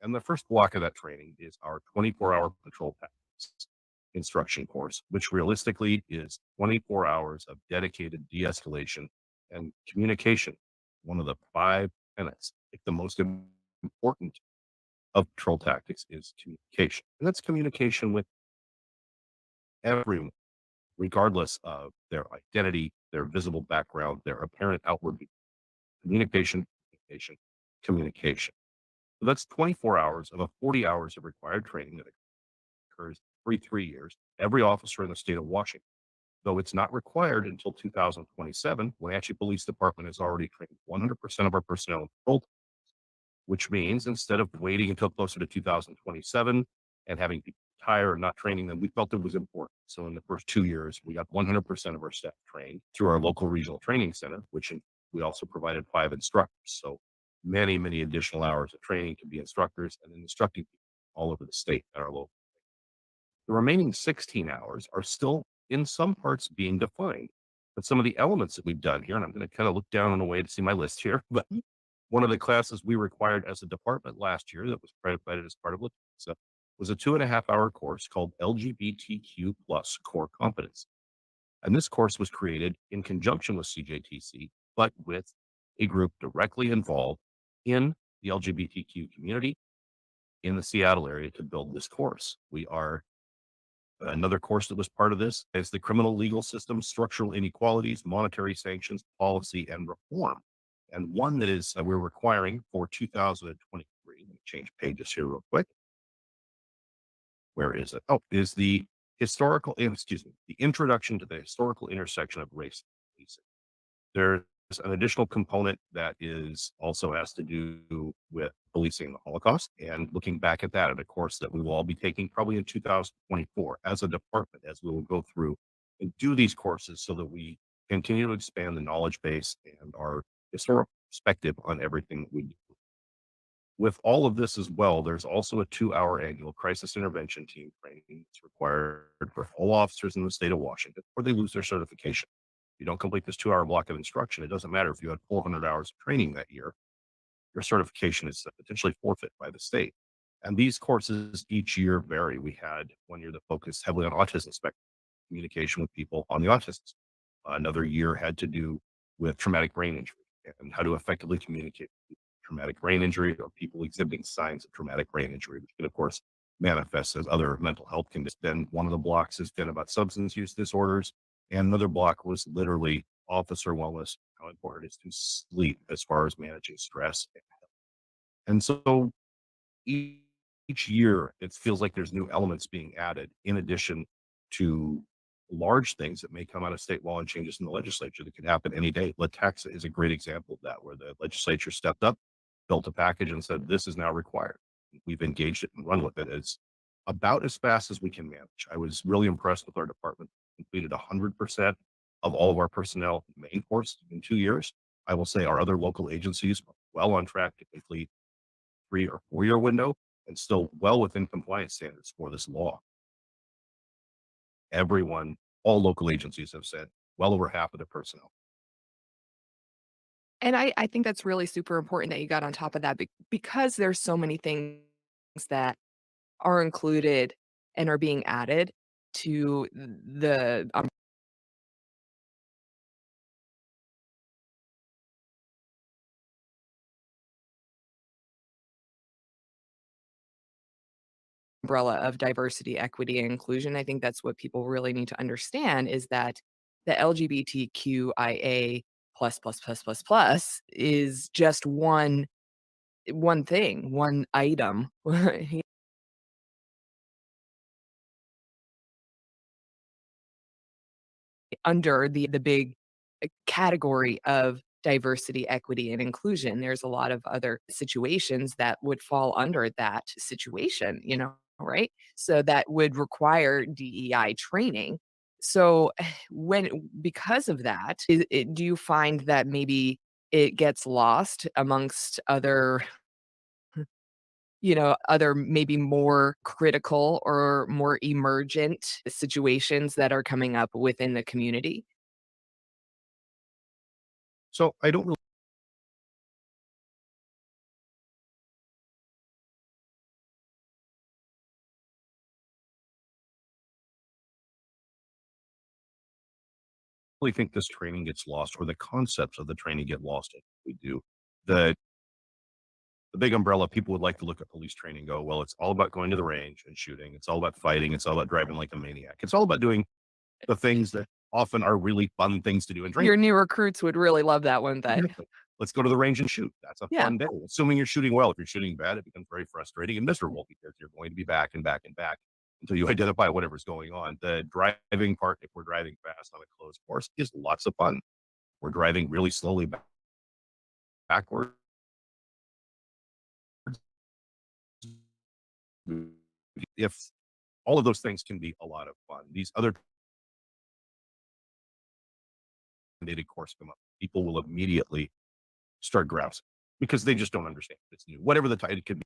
And the first block of that training is our 24-hour patrol tactics instruction course, which realistically is 24 hours of dedicated de-escalation and communication. One of the 5 tenets, like the most important of patrol tactics, is communication. And that's communication with everyone, regardless of their identity, their visible background, their apparent outward communication, communication, communication. So that's 24 hours of a 40 hours of required training that occurs every 3 years, every officer in the state of Washington. Though it's not required until 2027, Wenatchee Police Department has already trained 100% of our personnel in patrol, which means instead of waiting until closer to 2027 and having people retire and not training them, we felt it was important. So in the first 2 years, we got 100% of our staff trained through our local regional training center, which we also provided 5 instructors. So many, many additional hours of training to be instructors and then instructing people all over the state at our local. The remaining 16 hours are still in some parts being defined. But some of the elements that we've done here, and I'm going to kind of look down in a way to see my list here, but one of the classes we required as a department last year that was provided as part of LATAXA was a 2.5-hour course called LGBTQ plus core competence. And this course was created in conjunction with CJTC, but with a group directly involved in the LGBTQ community in the Seattle area to build this course. Another course that was part of this is the criminal legal system, structural inequalities, monetary sanctions, policy, and reform. And one that is we're requiring for 2023. Let me change pages here real quick. Where is it? Oh, is the the introduction to the historical intersection of race and policing. There's an additional component that is also has to do with policing the Holocaust and looking back at that, at a course that we will all be taking probably in 2024 as a department, as we will go through and do these courses so that we continue to expand the knowledge base and our historical perspective on everything that we do. With all of this as well, there's also a 2-hour annual crisis intervention team training that's required for all officers in the state of Washington, or they lose their certification. If you don't complete this 2-hour block of instruction, it doesn't matter if you had 400 hours of training that year, your certification is potentially forfeit by the state. And these courses each year vary. We had one year that focused heavily on autism spectrum, communication with people on the autism spectrum. Another year had to do with traumatic brain injury and how to effectively communicate with traumatic brain injury or people exhibiting signs of traumatic brain injury, which can, of course, manifest as other mental health conditions. Then one of the blocks has been about substance use disorders. And another block was literally officer wellness, how important it is to sleep as far as managing stress. And so each year, it feels like there's new elements being added in addition to large things that may come out of state law and changes in the legislature that could happen any day. LATAXA is a great example of that, where the legislature stepped up, built a package and said, this is now required. We've engaged it and run with it. It's about as fast as we can manage. I was really impressed with our department. Completed 100% of all of our personnel main course in 2 years. I will say our other local agencies are well on track to complete 3 or 4 year window and still well within compliance standards for this law. Everyone, all local agencies have said well over half of the personnel. And I think that's really super important that you got on top of that because there's so many things that are included and are being added to the umbrella of diversity, equity, and inclusion. I think that's what people really need to understand is that the LGBTQIA plus plus plus plus plus is just one thing, one item under the big category of diversity, equity, and inclusion. There's a lot of other situations that would fall under that situation, right? So that would require DEI training. So because of that, do you find that maybe it gets lost amongst other maybe more critical or more emergent situations that are coming up within the community? So I don't really think this training gets lost, or the concepts of the training get lost. We do the big umbrella. People would like to look at police training and go, well, it's all about going to the range and shooting. It's all about fighting. It's all about driving like a maniac. It's all about doing the things that often are really fun things to do and drink. Your new recruits would really love that, wouldn't they? Exactly. Let's go to the range and shoot. That's a Yeah. fun day. Assuming you're shooting well. If you're shooting bad, it becomes very frustrating and miserable because you're going to be back and back and back until you identify whatever's going on. The driving part, if we're driving fast on a closed course, is lots of fun. We're driving really slowly backward. If all of those things can be a lot of fun, these other mandated course come up, people will immediately start grousing because they just don't understand. It's new. Whatever the title could be.